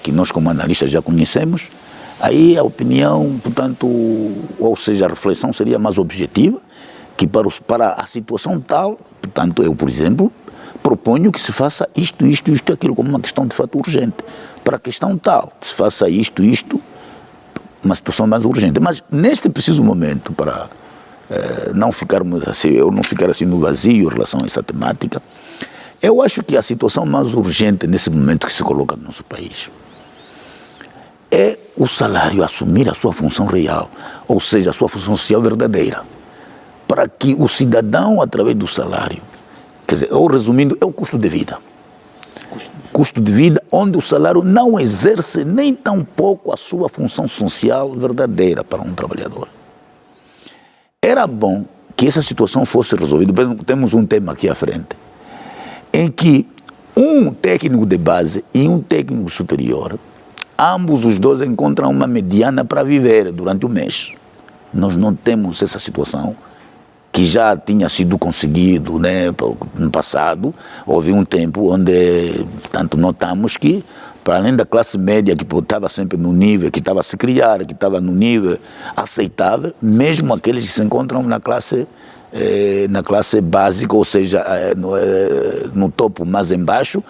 que nós como analistas já conhecemos, aí a opinião, portanto, ou seja, a reflexão seria mais objetiva, que para a situação tal, portanto, eu, por exemplo, proponho que se faça isto, aquilo, como uma questão de fato urgente. Para a questão tal, se faça isto, uma situação mais urgente. Mas neste preciso momento, para não ficarmos assim, eu não ficar assim no vazio em relação a essa temática, eu acho que a situação mais urgente nesse momento que se coloca no nosso país é o salário assumir a sua função real, ou seja, a sua função social verdadeira, para que o cidadão, através do salário, quer dizer, ou resumindo, é o custo de vida. Custo de vida onde o salário não exerce nem tão pouco a sua função social verdadeira para um trabalhador. Era bom que essa situação fosse resolvida. Temos um tema aqui à frente, em que um técnico de base e um técnico superior, ambos os dois encontram uma mediana para viver durante o mês. Nós não temos essa situação, que já tinha sido conseguido, né, no passado. Houve um tempo onde, portanto, notamos que, para além da classe média que estava sempre no nível, que estava a se criar, que estava no nível aceitável, mesmo aqueles que se encontram na classe básica, ou seja, no topo mais embaixo,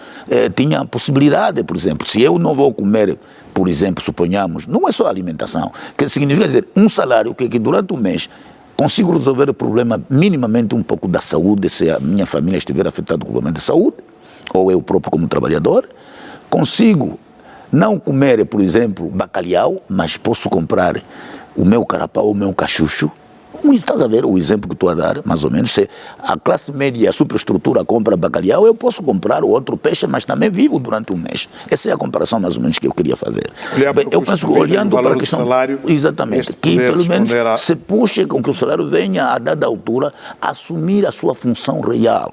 tinha a possibilidade, por exemplo, se eu não vou comer, por exemplo, suponhamos, não é só alimentação, que significa dizer, um salário que durante o mês consigo resolver o problema minimamente um pouco da saúde, se a minha família estiver afetada com o problema de saúde, ou eu próprio como trabalhador, consigo não comer, por exemplo, bacalhau, mas posso comprar o meu carapau, o meu cachucho. Estás a ver o exemplo que estou a dar, mais ou menos, se a classe média e a superestrutura compra bacalhau, eu posso comprar o outro peixe, mas também vivo durante um mês. Essa é a comparação mais ou menos que eu queria fazer. Eu penso que olhando para a questão, salário, exatamente, que pelo menos se puxe com que o salário venha a dada altura assumir a sua função real.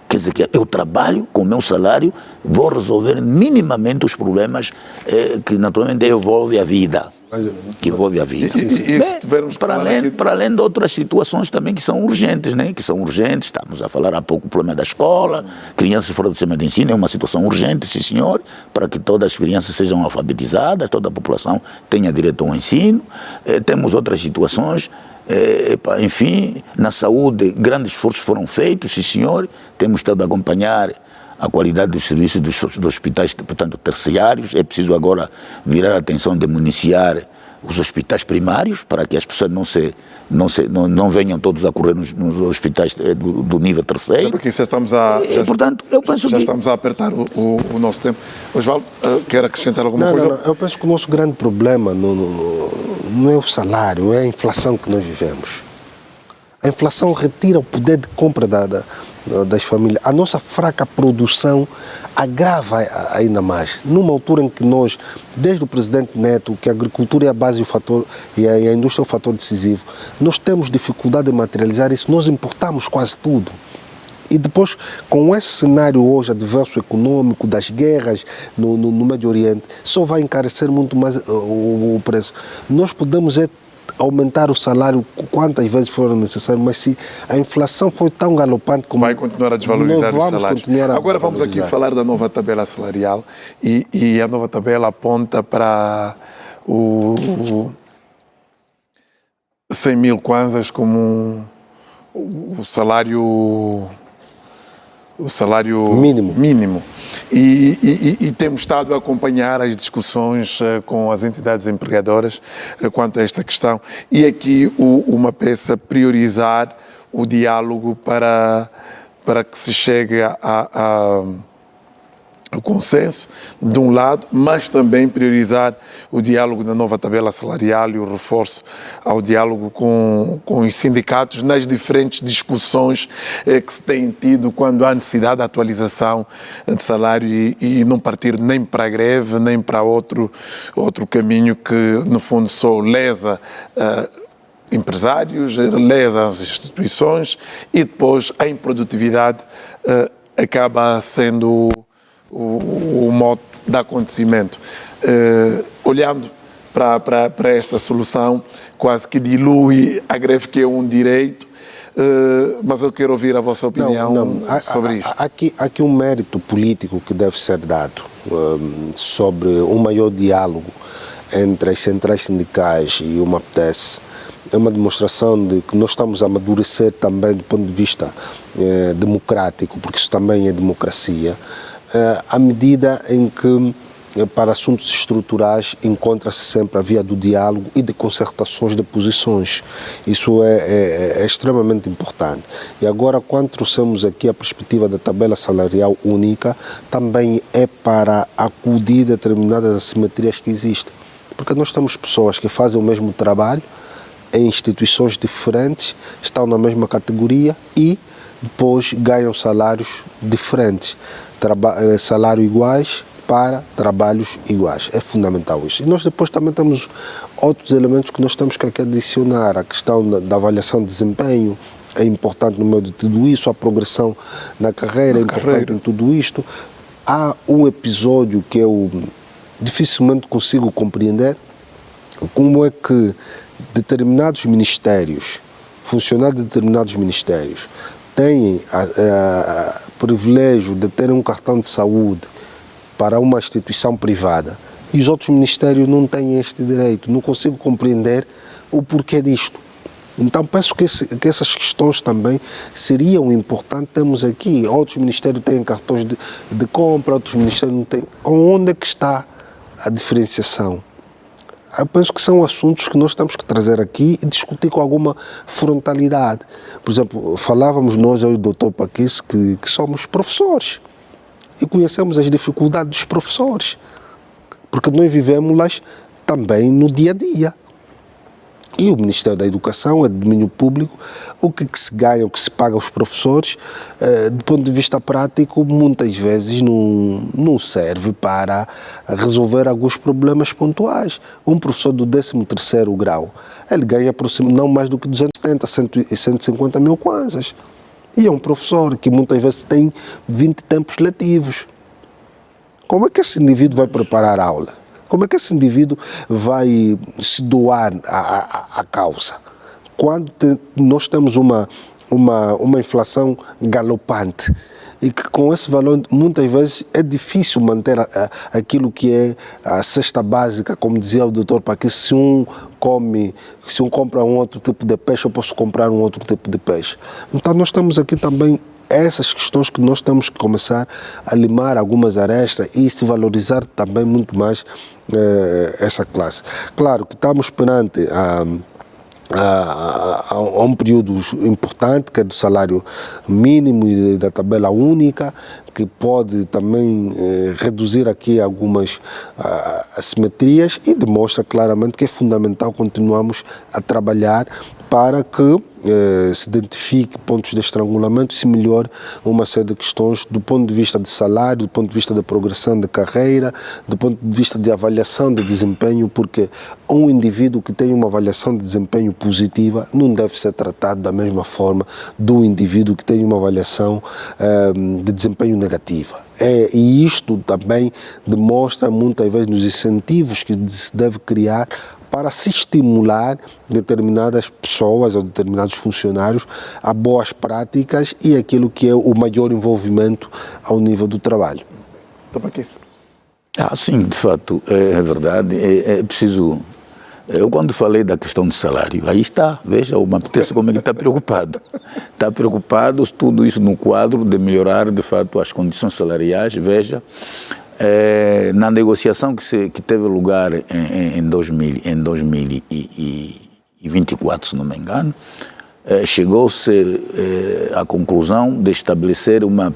Quer dizer, que eu trabalho com o meu salário, vou resolver minimamente os problemas que naturalmente envolvem a vida. Que envolve a vida. Para além de outras situações também que são urgentes, né? Que são urgentes, estamos a falar há pouco do problema da escola, crianças fora do sistema de ensino, é uma situação urgente, sim senhor, para que todas as crianças sejam alfabetizadas, toda a população tenha direito ao ensino. Temos outras situações, enfim, na saúde, grandes esforços foram feitos, sim senhor, temos estado a acompanhar a qualidade dos serviços dos hospitais, portanto, terciários. É preciso agora virar a atenção de municiar os hospitais primários, para que as pessoas não venham todos a correr nos hospitais do nível terceiro. Porque estamos a apertar o nosso tempo. Osvaldo, quer acrescentar alguma coisa? Não, eu penso que o nosso grande problema não é o salário, é a inflação que nós vivemos. A inflação retira o poder de compra das famílias. A nossa fraca produção agrava ainda mais. Numa altura em que nós, desde o presidente Neto, que a agricultura é a base e a indústria é o fator decisivo, nós temos dificuldade de materializar isso, nós importamos quase tudo. E depois, com esse cenário hoje adverso econômico, das guerras no Médio Oriente, só vai encarecer muito mais o preço. Nós podemos aumentar o salário quantas vezes for necessário, mas se a inflação for tão galopante como... Vai continuar a desvalorizar os salários. Agora vamos aqui falar da nova tabela salarial e a nova tabela aponta para o 100 mil kwanzas como o salário mínimo. E temos estado a acompanhar as discussões com as entidades empregadoras quanto a esta questão. E aqui uma peça, priorizar o diálogo para que se chegue o consenso, de um lado, mas também priorizar o diálogo da nova tabela salarial e o reforço ao diálogo com os sindicatos nas diferentes discussões que se têm tido quando há necessidade de atualização de salário e não partir nem para a greve, nem para outro caminho que, no fundo, só lesa empresários, lesa as instituições e depois a improdutividade acaba sendo o mote de acontecimento. Olhando para esta solução, quase que dilui a greve, que é um direito, mas eu quero ouvir a vossa opinião sobre isto. Há aqui um mérito político que deve ser dado sobre um maior diálogo entre as centrais sindicais e o MAPTES. É uma demonstração de que nós estamos a amadurecer também do ponto de vista democrático, porque isso também é democracia, à medida em que, para assuntos estruturais, encontra-se sempre a via do diálogo e de concertações de posições. Isso é extremamente importante. E agora, quando trouxemos aqui a perspectiva da tabela salarial única, também é para acudir a determinadas assimetrias que existem. Porque nós temos pessoas que fazem o mesmo trabalho em instituições diferentes, estão na mesma categoria e depois ganham salários diferentes, salários iguais para trabalhos iguais. É fundamental isso. E nós depois também temos outros elementos que nós temos que adicionar. A questão da avaliação de desempenho é importante no meio de tudo isso, a progressão na carreira é importante em tudo isto. Há um episódio que eu dificilmente consigo compreender, como é que determinados ministérios, funcionários de determinados ministérios, têm privilégio de terem um cartão de saúde para uma instituição privada e os outros ministérios não têm este direito. Não consigo compreender o porquê disto. Então penso que essas questões também seriam importantes. Temos aqui, outros ministérios têm cartões de compra, outros ministérios não têm. Onde é que está a diferenciação? Eu penso que são assuntos que nós temos que trazer aqui e discutir com alguma frontalidade. Por exemplo, falávamos nós, eu e o Dr. Paquis, que somos professores e conhecemos as dificuldades dos professores, porque nós vivemos-las também no dia a dia. E o Ministério da Educação é de domínio público. O que se ganha, o que se paga aos professores, do ponto de vista prático, muitas vezes não serve para resolver alguns problemas pontuais. Um professor do 13º grau, ele ganha não mais do que 270, 150 mil kwanzas. E é um professor que muitas vezes tem 20 tempos letivos. Como é que esse indivíduo vai preparar a aula? Como é que esse indivíduo vai se doar à causa? Quando nós temos uma inflação galopante e que com esse valor muitas vezes é difícil manter aquilo que é a cesta básica, como dizia o Dr. Paquis, se um compra um outro tipo de peixe, eu posso comprar um outro tipo de peixe. Então nós temos aqui também essas questões que nós temos que começar a limar algumas arestas e se valorizar também muito mais essa classe. Claro que estamos perante a um período importante, que é do salário mínimo e da tabela única, que pode também reduzir aqui algumas assimetrias e demonstra claramente que é fundamental continuarmos a trabalhar para que se identifique pontos de estrangulamento e se melhore uma série de questões do ponto de vista de salário, do ponto de vista da progressão de carreira, do ponto de vista de avaliação de desempenho, porque um indivíduo que tem uma avaliação de desempenho positiva não deve ser tratado da mesma forma do indivíduo que tem uma avaliação de desempenho negativa. E isto também demonstra muitas vezes nos incentivos que se deve criar para se estimular determinadas pessoas ou determinados funcionários a boas práticas e aquilo que é o maior envolvimento ao nível do trabalho. Sim, de fato, é verdade. É preciso... Eu quando falei da questão do salário, aí está, veja, o MAPTES como ele está preocupado. Está preocupado, tudo isso no quadro de melhorar, de fato, as condições salariais, veja... na negociação que teve lugar em 2024, se não me engano, chegou-se à conclusão de estabelecer uma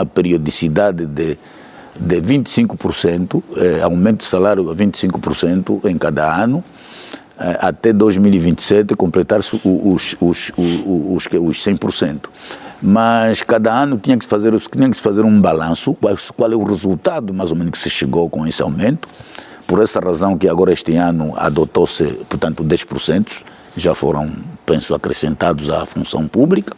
periodicidade de 25%, aumento de salário a 25% em cada ano, até 2027 completar-se os 100%. Mas cada ano tinha que se fazer um balanço, qual é o resultado mais ou menos que se chegou com esse aumento. Por essa razão que agora este ano adotou-se, portanto, 10%, já foram, penso, acrescentados à função pública,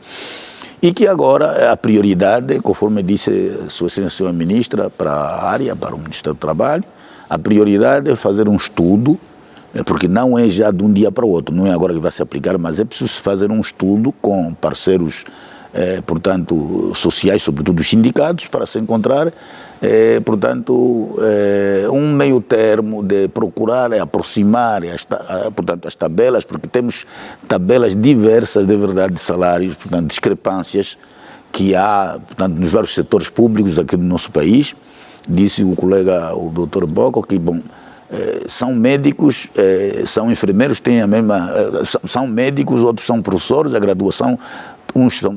e que agora a prioridade, conforme disse Sua Excelência a Ministra para a área, para o Ministério do Trabalho, a prioridade é fazer um estudo, porque não é já de um dia para o outro, não é agora que vai se aplicar, mas é preciso fazer um estudo com parceiros, portanto, sociais, sobretudo os sindicatos, para se encontrar, portanto, um meio termo de procurar aproximar portanto, as tabelas, porque temos tabelas diversas de verdade de salários, portanto, discrepâncias que há, portanto, nos vários setores públicos aqui do nosso país. Disse o colega, o Dr. Boco, que, bom, são médicos, são enfermeiros, têm a mesma, são médicos, outros são professores, a graduação, uns são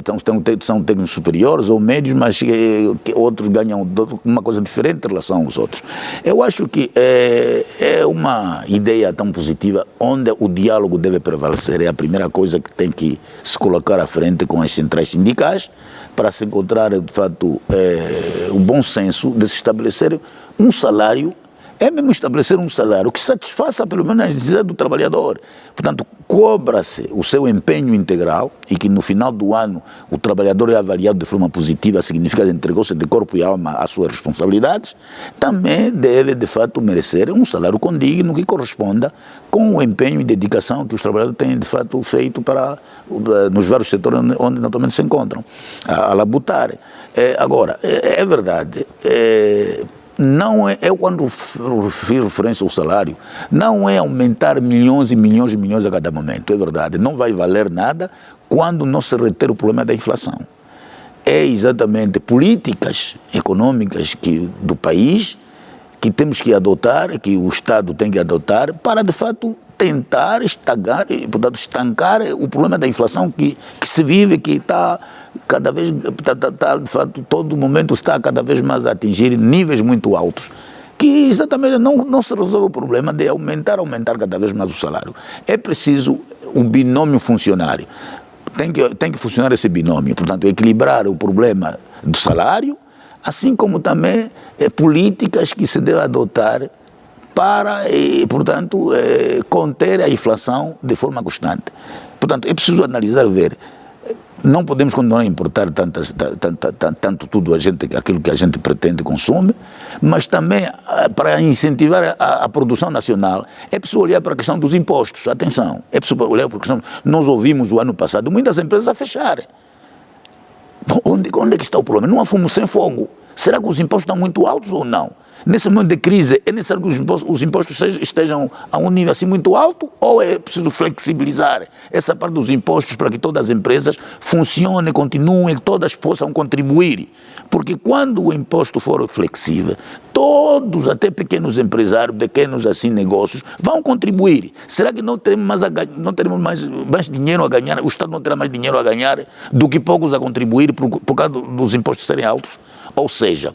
técnicos superiores ou médios, mas outros ganham uma coisa diferente em relação aos outros. Eu acho que é uma ideia tão positiva, onde o diálogo deve prevalecer. É a primeira coisa que tem que se colocar à frente com as centrais sindicais, para se encontrar, de fato, o bom senso de se estabelecer um salário. É mesmo estabelecer um salário que satisfaça pelo menos as necessidades do trabalhador. Portanto, cobra-se o seu empenho integral e que no final do ano o trabalhador é avaliado de forma positiva, significa que entregou-se de corpo e alma às suas responsabilidades, também deve de fato merecer um salário condigno que corresponda com o empenho e dedicação que os trabalhadores têm de fato feito nos vários setores onde naturalmente se encontram a labutar. Agora, é verdade, não é, eu quando fiz referência ao salário, não é aumentar milhões e milhões e milhões a cada momento, é verdade, não vai valer nada quando não se reter o problema da inflação. É exatamente políticas econômicas do país que temos que adotar, que o Estado tem que adotar para de fato tentar estancar o problema da inflação que se vive, que está cada vez, de fato, todo momento está cada vez mais a atingir níveis muito altos, que exatamente não se resolve o problema de aumentar cada vez mais o salário. É preciso um binômio funcionário. Tem que funcionar esse binômio, portanto, equilibrar o problema do salário, assim como também políticas que se devem adotar para, portanto, conter a inflação de forma constante. Portanto, é preciso analisar, ver. Não podemos continuar a importar tanto tudo aquilo que a gente pretende consumir, mas também para incentivar a produção nacional é preciso olhar para a questão dos impostos. Atenção, é preciso olhar para a questão. Nós ouvimos o ano passado muitas empresas a fecharem. Onde é que está o problema? Não há fumo sem fogo. Será que os impostos estão muito altos ou não? Nesse momento de crise, é necessário que os impostos estejam a um nível assim muito alto, ou é preciso flexibilizar essa parte dos impostos para que todas as empresas funcionem, continuem, todas possam contribuir? Porque quando o imposto for flexível, todos, até pequenos empresários, pequenos assim negócios, vão contribuir. Será que não teremos mais dinheiro a ganhar, o Estado não terá mais dinheiro a ganhar do que poucos a contribuir por causa dos impostos serem altos? Ou seja,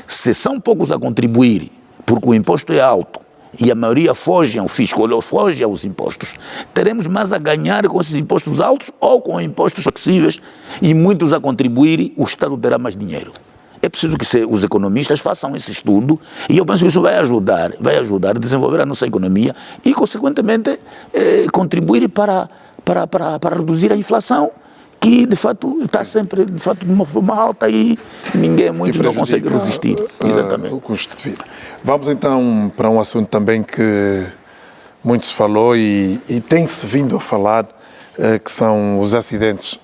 se são poucos a contribuir porque o imposto é alto e a maioria foge ao fisco ou foge aos impostos, teremos mais a ganhar com esses impostos altos ou com impostos flexíveis e muitos a contribuir, o Estado terá mais dinheiro. É preciso que os economistas façam esse estudo e eu penso que isso vai ajudar a desenvolver a nossa economia e, consequentemente, contribuir para reduzir a inflação, que de fato está sempre de uma forma alta e muitos não conseguem resistir. Exatamente. O custo de vida. Vamos então para um assunto também que muito se falou e tem-se vindo a falar, que são os acidentes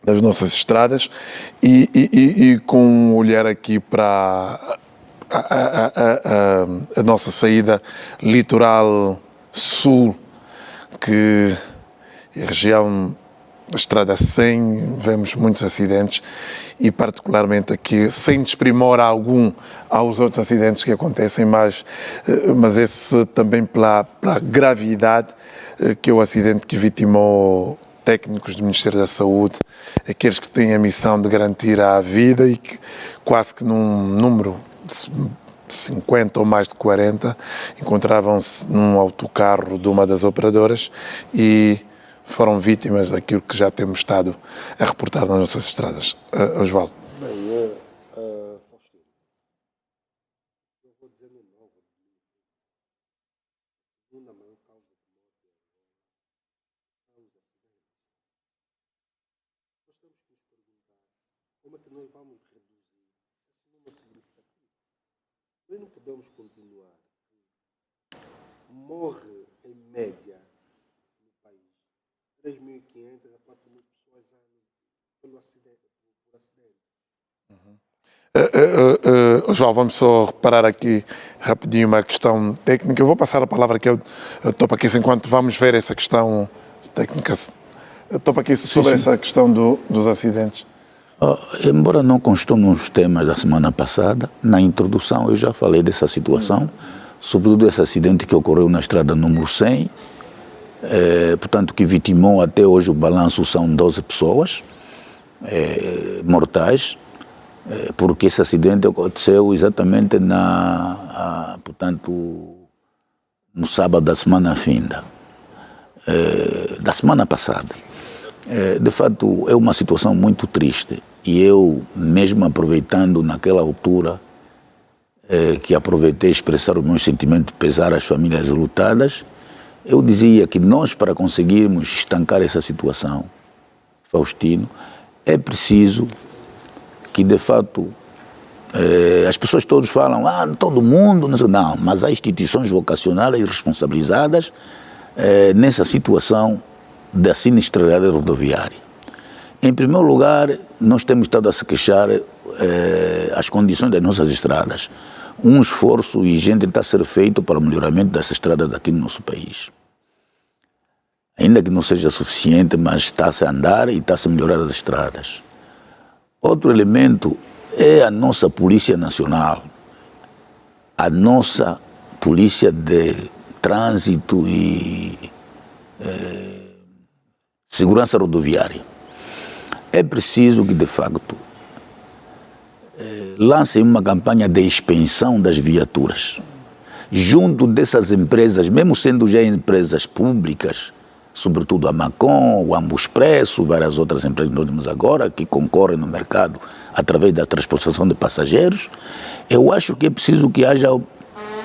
das nossas estradas e com um olhar aqui para a nossa saída litoral sul, que a região, a estrada 100, vemos muitos acidentes e particularmente aqui, sem desprimor algum aos outros acidentes que acontecem, mas esse também pela gravidade, que é o acidente que vitimou técnicos do Ministério da Saúde, aqueles que têm a missão de garantir a vida e que quase que num número de 50 ou mais de 40 encontravam-se num autocarro de uma das operadoras e foram vítimas daquilo que já temos estado a reportar nas nossas estradas. Osvaldo. Bem, Faustino, eu vou dizer de novo, a segunda maior causa de morte são os acidentes. Nós temos que nos perguntar como é que nós vamos reduzir esse número significativo. Nós não podemos continuar. Morre, em média, no país, 3.500 a 4.000 pessoas pelo acidente. Osvaldo, vamos só reparar aqui rapidinho uma questão técnica. Eu vou passar a palavra aqui ao Topaquice enquanto vamos ver essa questão técnica. Topaquice, sobre essa questão dos acidentes. Embora não constou nos temas da semana passada, na introdução eu já falei dessa situação, sobretudo esse acidente que ocorreu na estrada número 100, portanto que vitimou até hoje o balanço são 12 pessoas mortais, porque esse acidente aconteceu exatamente portanto, no sábado da semana finda, da semana passada. De fato, é uma situação muito triste e eu, mesmo aproveitando naquela altura, que aproveitei expressar o meu sentimento de pesar às famílias lutadas, eu dizia que nós, para conseguirmos estancar essa situação, Faustino, é preciso que, de fato, as pessoas todas falam, todo mundo, não, mas há instituições vocacionais responsabilizadas nessa situação da sinistralidade rodoviária. Em primeiro lugar, nós temos estado a se queixar as condições das nossas estradas. Um esforço ingente está a ser feito para o melhoramento das estradas aqui no nosso país. Ainda que não seja suficiente, mas está-se a andar e está-se a melhorar as estradas. Outro elemento é a nossa Polícia Nacional, a nossa Polícia de Trânsito e Segurança Rodoviária. É preciso que, de facto, lancem uma campanha de expensão das viaturas. Junto dessas empresas, mesmo sendo já empresas públicas, sobretudo a Macon, o Ambuexpresso, várias outras empresas que nós temos agora, que concorrem no mercado através da transportação de passageiros, eu acho que é preciso que haja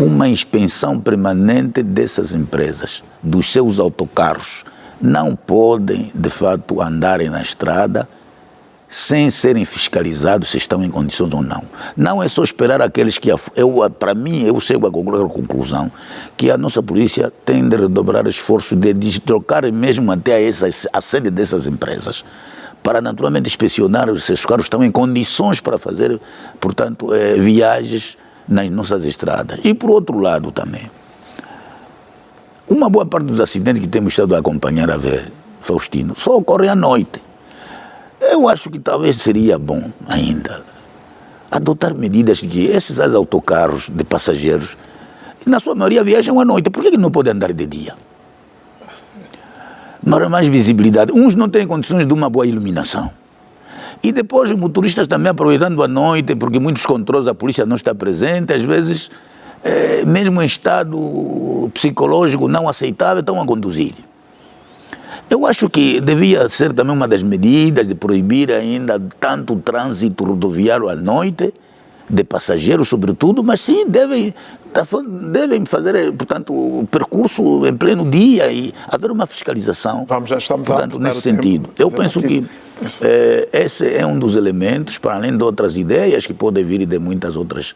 uma expensão permanente dessas empresas, dos seus autocarros. Não podem, de fato, andarem na estrada sem serem fiscalizados se estão em condições ou não. Não é só esperar aqueles que... Para mim, eu chego à conclusão que a nossa polícia tem de redobrar esforços de deslocar mesmo até a sede dessas empresas, para naturalmente inspecionar se os carros estão em condições para fazer, portanto, viagens nas nossas estradas. E por outro lado também, uma boa parte dos acidentes que temos estado a acompanhar a ver, Faustino, só ocorrem à noite. Eu acho que talvez seria bom ainda adotar medidas de que esses autocarros de passageiros, na sua maioria, viajam à noite. Por que não podem andar de dia? Mais visibilidade. Uns não têm condições de uma boa iluminação. E depois os motoristas também aproveitando a noite, porque muitos controles a polícia não está presente, às vezes, mesmo em estado psicológico não aceitável, estão a conduzir. Eu acho que devia ser também uma das medidas de proibir ainda tanto o trânsito rodoviário à noite, de passageiros sobretudo, mas sim devem fazer, portanto, o percurso em pleno dia e haver uma fiscalização. Já estamos portanto, nesse sentido. Eu penso que esse é um dos elementos, para além de outras ideias que podem vir de muitas outras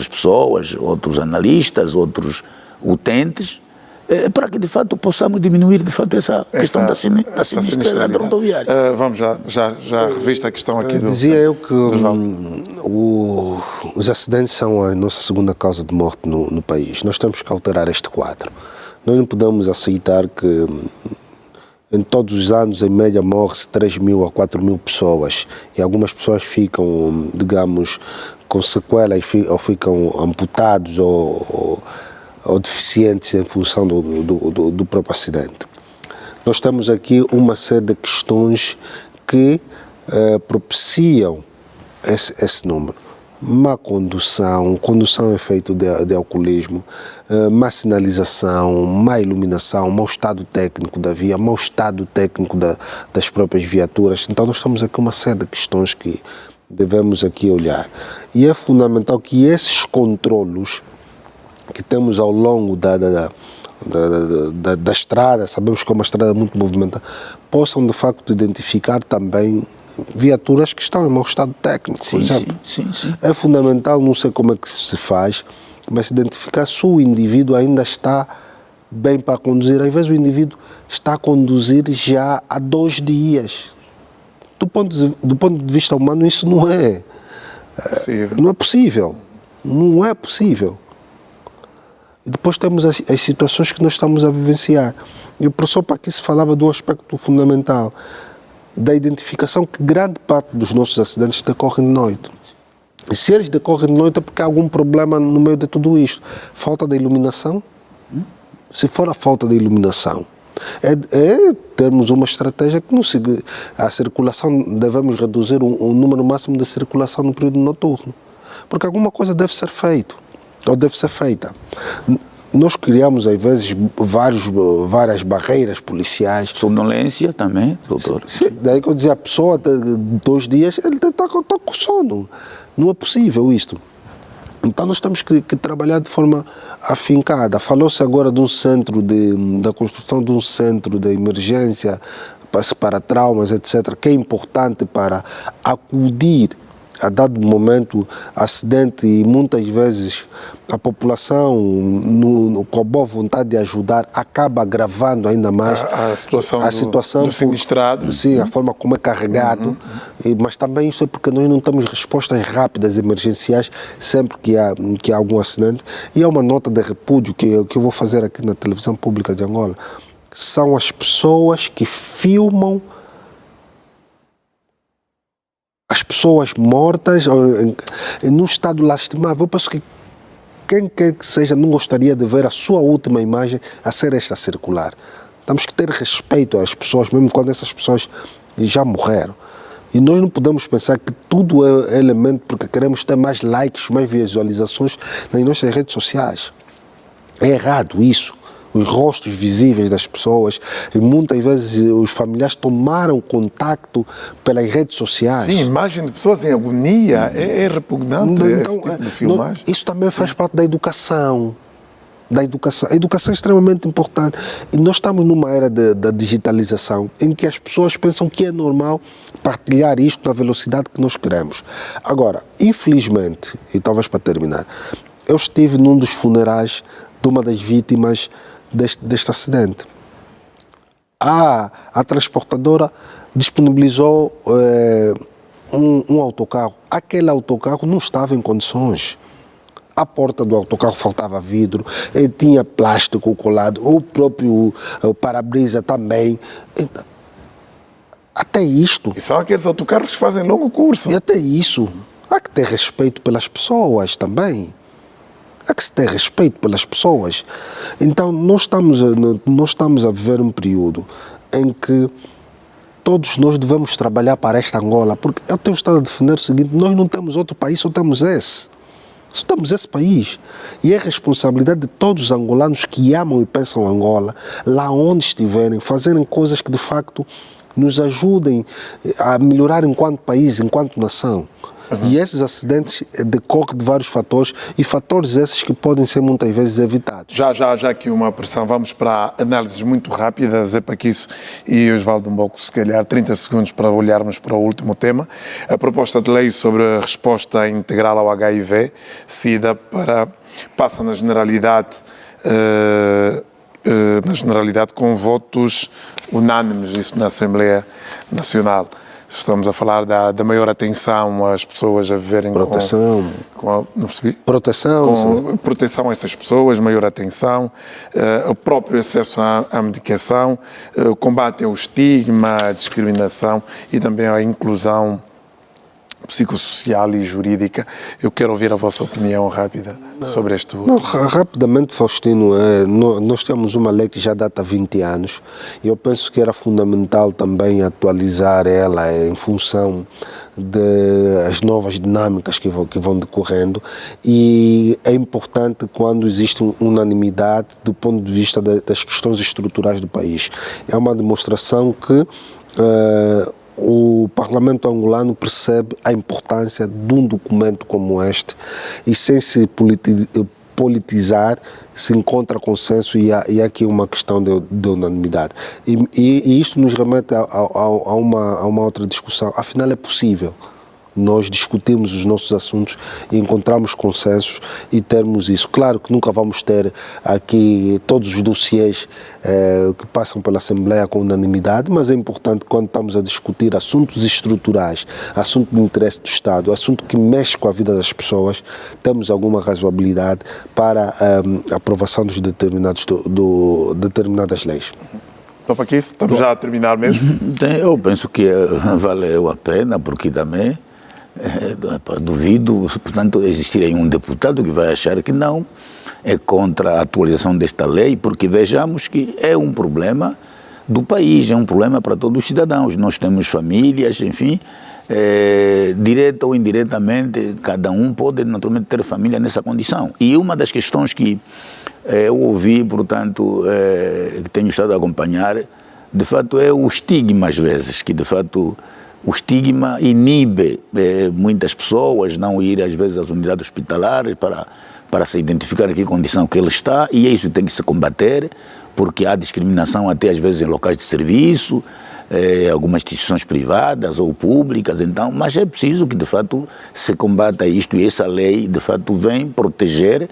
pessoas, outros analistas, outros utentes, para que de fato possamos diminuir de fato essa questão da sinistralidade rodoviária. Vamos já revista a questão aqui do... Dizia eu que os acidentes são a nossa segunda causa de morte no país. Nós temos que alterar este quadro. Nós não podemos aceitar que em todos os anos, em média, morre-se 3.000 a 4.000 pessoas e algumas pessoas ficam, digamos, com sequelas ou ficam amputados ou deficientes em função do próprio acidente. nós temos aqui uma série de questões que propiciam esse número. Má condução, condução em efeito de alcoolismo, má sinalização, má iluminação, mau estado técnico da via, mau estado técnico das próprias viaturas. Então nós temos aqui uma série de questões que devemos aqui olhar. E é fundamental que esses controlos que temos ao longo da estrada, sabemos que é uma estrada muito movimentada, possam de facto identificar também viaturas que estão em mau estado técnico, por exemplo. Sim. É fundamental, não sei como é que se faz, mas identificar se o indivíduo ainda está bem para conduzir. Às vezes o indivíduo está a conduzir já há 2 dias. Do ponto de vista humano, isso não é possível. Não é possível. E depois temos as situações que nós estamos a vivenciar. E o professor Paqui se falava de um aspecto fundamental, da identificação que grande parte dos nossos acidentes decorrem de noite. E se eles decorrem de noite é porque há algum problema no meio de tudo isto. Falta de iluminação? Se for a falta de iluminação, é termos uma estratégia que a circulação, devemos reduzir o número máximo de circulação no período noturno. Porque alguma coisa deve ser feita, ou deve ser feita. Nós criamos, às vezes, várias barreiras policiais. Sonolência também, doutor? Sim, daí que eu dizia, a pessoa, 2 dias, ele está com sono. Não é possível isto. Então nós temos que trabalhar de forma afincada. Falou-se agora de um centro, da construção de um centro de emergência para traumas, etc., que é importante para acudir a dado momento, acidente, e muitas vezes a população, com a boa vontade de ajudar, acaba agravando ainda mais a situação do sinistrado. Sim, a forma como é carregado, mas também isso é porque nós não temos respostas rápidas emergenciais sempre que há algum acidente. E é uma nota de repúdio que eu vou fazer aqui na televisão pública de Angola. São as pessoas que filmam as pessoas mortas num estado lastimável. Eu penso que quem quer que seja não gostaria de ver a sua última imagem a ser esta circular. Temos que ter respeito às pessoas, mesmo quando essas pessoas já morreram. E nós não podemos pensar que tudo é elemento porque queremos ter mais likes, mais visualizações nas nossas redes sociais. É errado isso. Os rostos visíveis das pessoas, e muitas vezes os familiares tomaram contacto pelas redes sociais. Sim, imagem de pessoas em agonia, é repugnante esse tipo de filmagem. Isso também faz parte da educação. A educação é extremamente importante. E nós estamos numa era da digitalização, em que as pessoas pensam que é normal partilhar isto na velocidade que nós queremos. Agora, infelizmente, e talvez para terminar, eu estive num dos funerais de uma das vítimas deste acidente. A transportadora disponibilizou um autocarro. Aquele autocarro não estava em condições. A porta do autocarro faltava vidro, tinha plástico colado, o próprio para-brisa também. Então, até isto. E são aqueles autocarros que fazem longo curso. E até isso. Há que ter respeito pelas pessoas também. Há que se ter respeito pelas pessoas. Então, nós estamos a viver um período em que todos nós devemos trabalhar para esta Angola, porque eu tenho estado a defender o seguinte: nós não temos outro país, só temos esse. Só temos esse país. E é responsabilidade de todos os angolanos que amam e pensam Angola, lá onde estiverem, fazerem coisas que de facto nos ajudem a melhorar enquanto país, enquanto nação. E esses acidentes decorrem de vários fatores, e fatores esses que podem ser muitas vezes evitados. Já aqui uma pressão, vamos para análises muito rápidas, Zé Paquice e Osvaldo Mboco, se calhar 30 segundos para olharmos para o último tema. A proposta de lei sobre a resposta integral ao HIV-Sida passa na generalidade com votos unânimes, isso na Assembleia Nacional. Estamos a falar da maior atenção às pessoas a viverem não percebi? Proteção a essas pessoas, maior atenção, o próprio acesso à medicação, o combate ao estigma, à discriminação e também à inclusão psicossocial e jurídica. Eu quero ouvir a vossa opinião rápida sobre este. Não, rapidamente, Faustino, nós temos uma lei que já data 20 anos e eu penso que era fundamental também atualizar ela em função das novas dinâmicas que vão decorrendo, e é importante quando existe unanimidade do ponto de vista das questões estruturais do país. É uma demonstração que o Parlamento angolano percebe a importância de um documento como este e, sem se politizar, se encontra consenso e há aqui uma questão de unanimidade. E isto nos remete a uma outra discussão. Afinal, é possível nós discutirmos os nossos assuntos e encontrarmos consensos e termos isso. Claro que nunca vamos ter aqui todos os dossiês que passam pela Assembleia com unanimidade, mas é importante, quando estamos a discutir assuntos estruturais, assunto de interesse do Estado, assunto que mexe com a vida das pessoas, temos alguma razoabilidade para a aprovação dos determinadas leis. Então, aqui estamos já a terminar mesmo? Eu penso que valeu a pena, porque também duvido, portanto, existir um deputado que vai achar que não é contra a atualização desta lei, porque vejamos que é um problema do país, é um problema para todos os cidadãos. Nós temos famílias, enfim, direta ou indiretamente, cada um pode naturalmente ter família nessa condição. E uma das questões que eu ouvi, portanto, que tenho estado a acompanhar, de fato é o estigma, às vezes, que de fato o estigma inibe muitas pessoas não ir, às vezes, às unidades hospitalares para se identificar em que condição que ele está, e isso tem que se combater, porque há discriminação até, às vezes, em locais de serviço, algumas instituições privadas ou públicas, então, mas é preciso que, de fato, se combata isto, e essa lei, de fato, vem proteger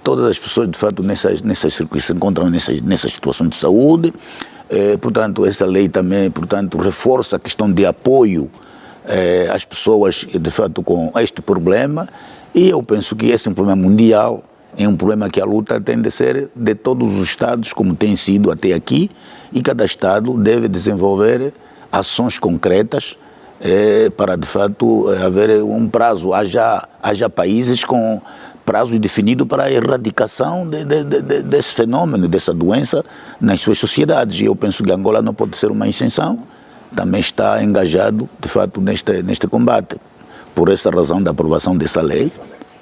todas as pessoas, de fato, que se encontram nessa situação de saúde. Portanto, essa lei também, portanto, reforça a questão de apoio às pessoas, de fato, com este problema, e eu penso que esse é um problema mundial, é um problema que a luta tem de ser de todos os Estados, como tem sido até aqui, e cada Estado deve desenvolver ações concretas para, de fato, haver um prazo. Haja países com prazo definido para a erradicação desse fenômeno, dessa doença nas suas sociedades. E eu penso que Angola não pode ser uma exceção, também está engajado, de fato, neste combate. Por essa razão da aprovação dessa lei.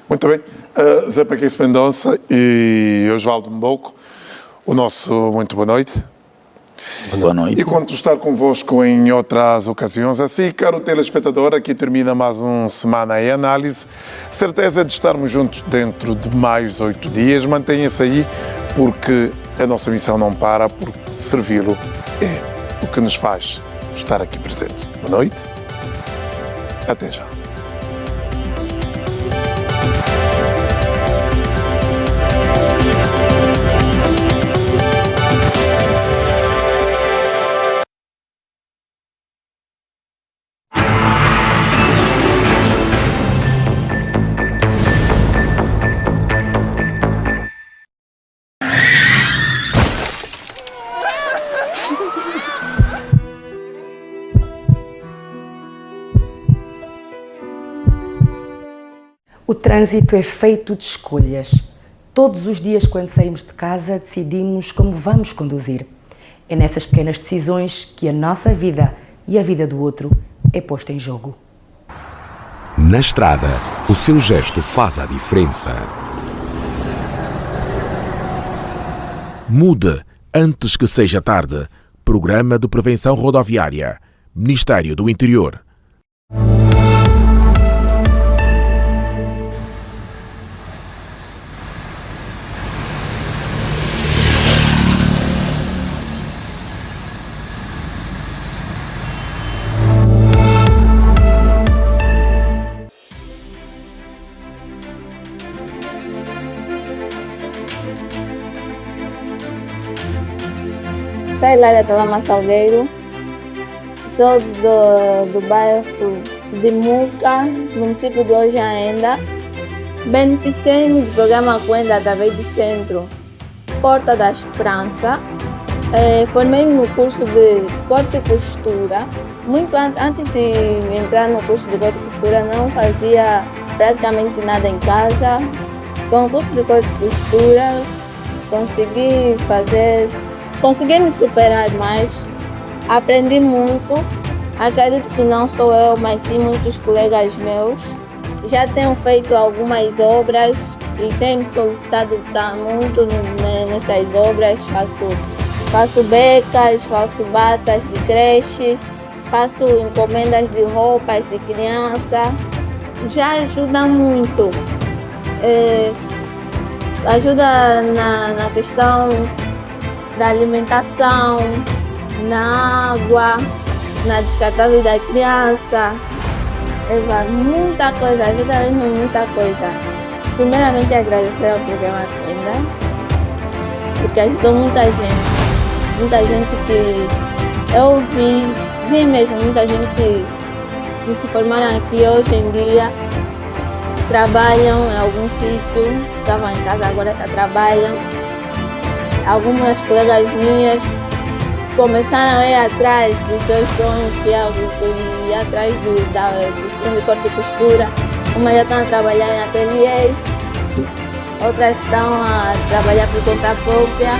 Muito bem. Zé Paquice Mendonça e Osvaldo Mboco, o nosso muito boa noite. Boa noite. E conto estar convosco em outras ocasiões. Assim, caro telespectador, aqui termina mais uma semana em análise. Certeza de estarmos juntos dentro de mais 8 dias. Mantenha-se aí, porque a nossa missão não para, porque servi-lo é o que nos faz estar aqui presente. Boa noite. Até já. O trânsito é feito de escolhas. Todos os dias, quando saímos de casa, decidimos como vamos conduzir. É nessas pequenas decisões que a nossa vida e a vida do outro é posta em jogo. Na estrada, o seu gesto faz a diferença. Mude antes que seja tarde. Programa de Prevenção Rodoviária. Ministério do Interior. Sou Hilária Talama Salgueiro, sou do bairro de Muca, município de Ojaenda. Beneficiei-me do programa Cuenda através do Centro Porta da Esperança, Formei-me no curso de corte e costura. Muito antes de entrar no curso de corte e costura, não fazia praticamente nada em casa. Com o curso de corte e costura, consegui me superar mais. Aprendi muito. Acredito que não sou eu, mas sim muitos colegas meus. Já tenho feito algumas obras e tenho solicitado muito nestas obras. Faço becas, faço batas de creche, faço encomendas de roupas de criança. Já ajuda muito. Ajuda na questão da alimentação, na água, na descartável da criança. Muita coisa, ajuda mesmo muita coisa. Primeiramente agradecer ao programa Tenda, porque ajudou muita gente. Muita gente que eu vi mesmo, muita gente que se formaram aqui hoje em dia, trabalham em algum sítio, estavam em casa, agora trabalham. Algumas colegas minhas começaram a ir atrás dos seus sonhos, que ir atrás do sonho de corte e costura. Umas já estão a trabalhar em ateliês, outras estão a trabalhar por conta própria.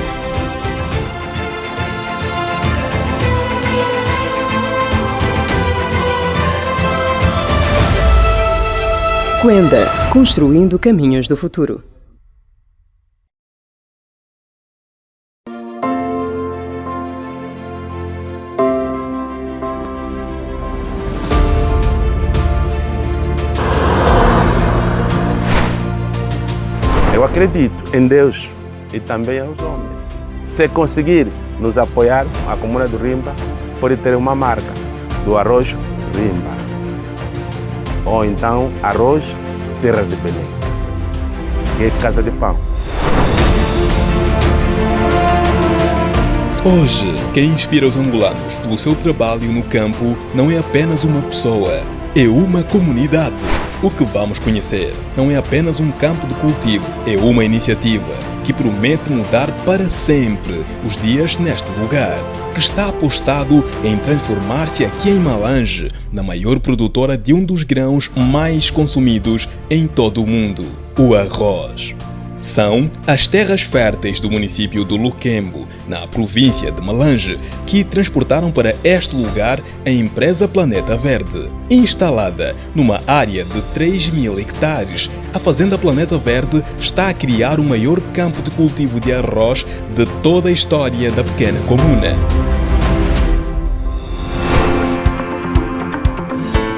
Quenda, construindo caminhos do futuro. Eu acredito em Deus e também aos homens. Se conseguir nos apoiar, a comuna do Rimba pode ter uma marca do arroz Rimba. Ou então arroz Terra de Belém, que é Casa de Pão. Hoje, quem inspira os angolanos pelo seu trabalho no campo não é apenas uma pessoa, é uma comunidade. O que vamos conhecer não é apenas um campo de cultivo, é uma iniciativa que promete mudar para sempre os dias neste lugar, que está apostado em transformar-se aqui em Malange na maior produtora de um dos grãos mais consumidos em todo o mundo, o arroz. São as terras férteis do município do Luquembo, na província de Malange, que transportaram para este lugar a empresa Planeta Verde. Instalada numa área de 3.000 hectares, a Fazenda Planeta Verde está a criar o maior campo de cultivo de arroz de toda a história da pequena comuna.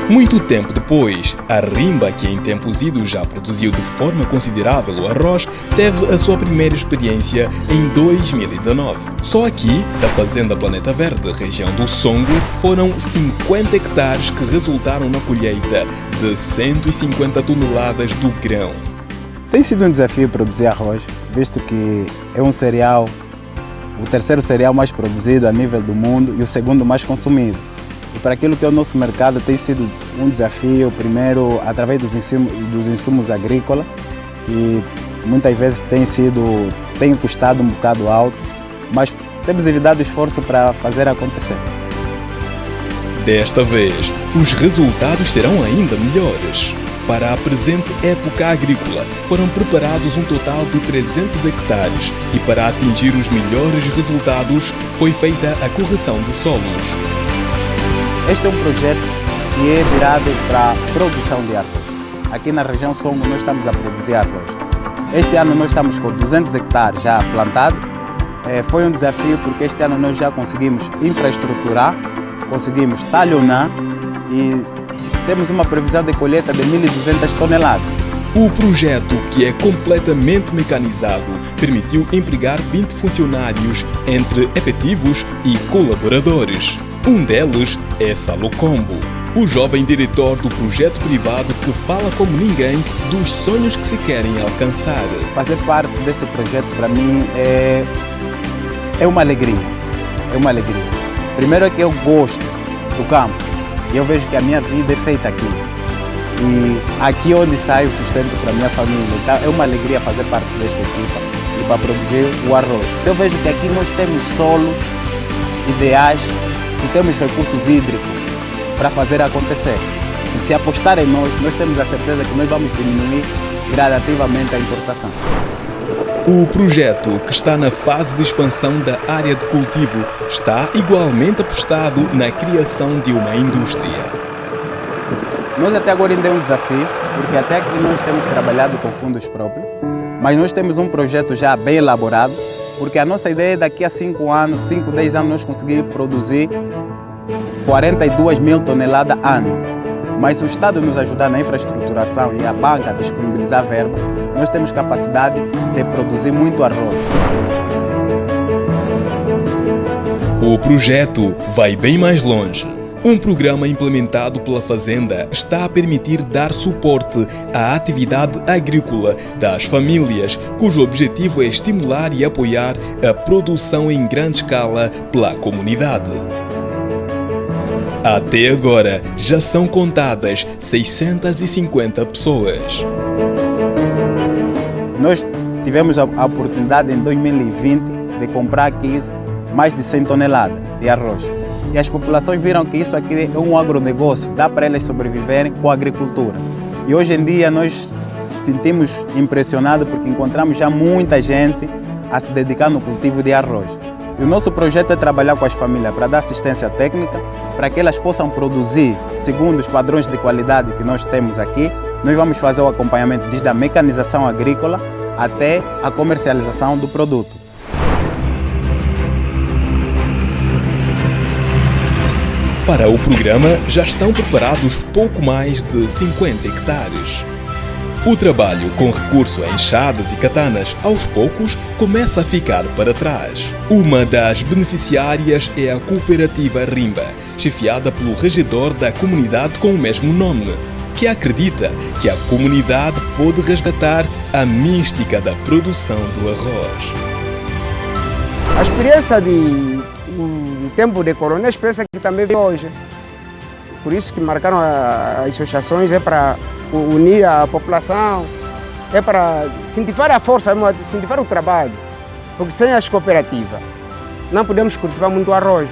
Muito tempo depois, a Rimba, que em tempos idos já produziu de forma considerável o arroz, teve a sua primeira experiência em 2019. Só aqui, da Fazenda Planeta Verde, região do Songo, foram 50 hectares que resultaram na colheita de 150 toneladas do grão. Tem sido um desafio produzir arroz, visto que é um cereal, o terceiro cereal mais produzido a nível do mundo e o segundo mais consumido. E para aquilo que é o nosso mercado tem sido um desafio, primeiro através dos insumos agrícolas, que muitas vezes tem custado um bocado alto, mas temos evitado esforço para fazer acontecer. Desta vez, os resultados serão ainda melhores. Para a presente época agrícola, foram preparados um total de 300 hectares e para atingir os melhores resultados, foi feita a correção de solos. Este é um projeto que é virado para a produção de arroz. Aqui na região Songo nós estamos a produzir arroz. Este ano nós estamos com 200 hectares já plantados. Foi um desafio porque este ano nós já conseguimos infraestruturar, conseguimos talhonar e temos uma previsão de colheita de 1.200 toneladas. O projeto, que é completamente mecanizado, permitiu empregar 20 funcionários entre efetivos e colaboradores. Um deles é Salo Combo, o jovem diretor do projeto privado que fala como ninguém dos sonhos que se querem alcançar. Fazer parte desse projeto para mim é uma alegria, Primeiro é que eu gosto do campo e eu vejo que a minha vida é feita aqui. E aqui onde sai o sustento para a minha família. Então é uma alegria fazer parte desta equipa e para produzir o arroz. Eu vejo que aqui nós temos solos ideais e temos recursos hídricos para fazer acontecer. E se apostar em nós temos a certeza que nós vamos diminuir gradativamente a importação. O projeto, que está na fase de expansão da área de cultivo, está igualmente apostado na criação de uma indústria. Nós até agora ainda é um desafio, porque até aqui nós temos trabalhado com fundos próprios, mas nós temos um projeto já bem elaborado, porque a nossa ideia é daqui a 5 anos, 5, 10 anos, nós conseguir produzir 42 mil toneladas ano. Mas se o Estado nos ajudar na infraestruturação e a banca disponibilizar verba, nós temos capacidade de produzir muito arroz. O projeto vai bem mais longe. Um programa implementado pela Fazenda está a permitir dar suporte à atividade agrícola das famílias, cujo objetivo é estimular e apoiar a produção em grande escala pela comunidade. Até agora, já são contadas 650 pessoas. Nós tivemos a oportunidade em 2020 de comprar aqui mais de 100 toneladas de arroz. E as populações viram que isso aqui é um agronegócio, dá para elas sobreviverem com a agricultura. E hoje em dia nós sentimos impressionados porque encontramos já muita gente a se dedicar no cultivo de arroz. E o nosso projeto é trabalhar com as famílias para dar assistência técnica, para que elas possam produzir segundo os padrões de qualidade que nós temos aqui. Nós vamos fazer o acompanhamento desde a mecanização agrícola até a comercialização do produto. Para o programa, já estão preparados pouco mais de 50 hectares. O trabalho com recurso a enxadas e katanas, aos poucos, começa a ficar para trás. Uma das beneficiárias é a cooperativa Rimba, chefiada pelo regedor da comunidade com o mesmo nome, que acredita que a comunidade pode resgatar a mística da produção do arroz. A experiência de tempo de corona é a experiência que também vem hoje. Por isso que marcaram as associações, é para unir a população, é para incentivar a força, incentivar o trabalho. Porque sem as cooperativas não podemos cultivar muito arroz,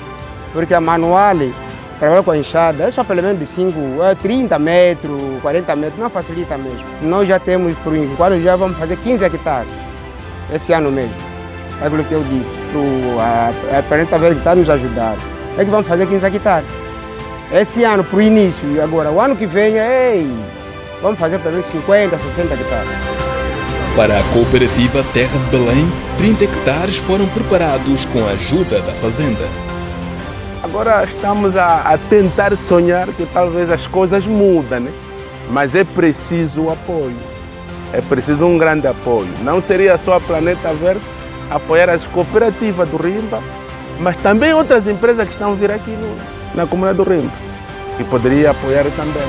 porque a manual trabalha com a enxada, é só pelo menos de 30 metros, 40 metros, não facilita mesmo. Nós já temos, por enquanto, já vamos fazer 15 hectares esse ano mesmo. É aquilo que eu disse, a Planeta Verde está nos ajudando. É que vamos fazer 15 hectares. Esse ano, para o início, e agora, o ano que vem, vamos fazer pelo menos 50, 60 hectares. Para a cooperativa Terra de Belém, 30 hectares foram preparados com a ajuda da Fazenda. Agora estamos a tentar sonhar que talvez as coisas mudem, né? Mas é preciso o apoio. É preciso um grande apoio. Não seria só a Planeta Verde apoiar as cooperativas do Rimba, mas também outras empresas que estão a vir aqui na comunidade do Rimba, que poderia apoiar também.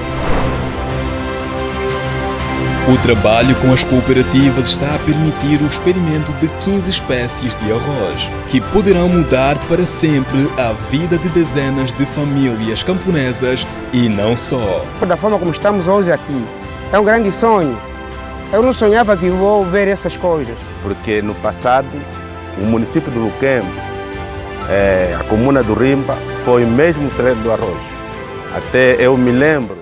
O trabalho com as cooperativas está a permitir o experimento de 15 espécies de arroz, que poderão mudar para sempre a vida de dezenas de famílias camponesas e não só. Da forma como estamos hoje aqui, é um grande sonho. Eu não sonhava que vou ver essas coisas. Porque no passado, o município do Luquembo, a comuna do Rimba, foi mesmo o celeiro do arroz. Até eu me lembro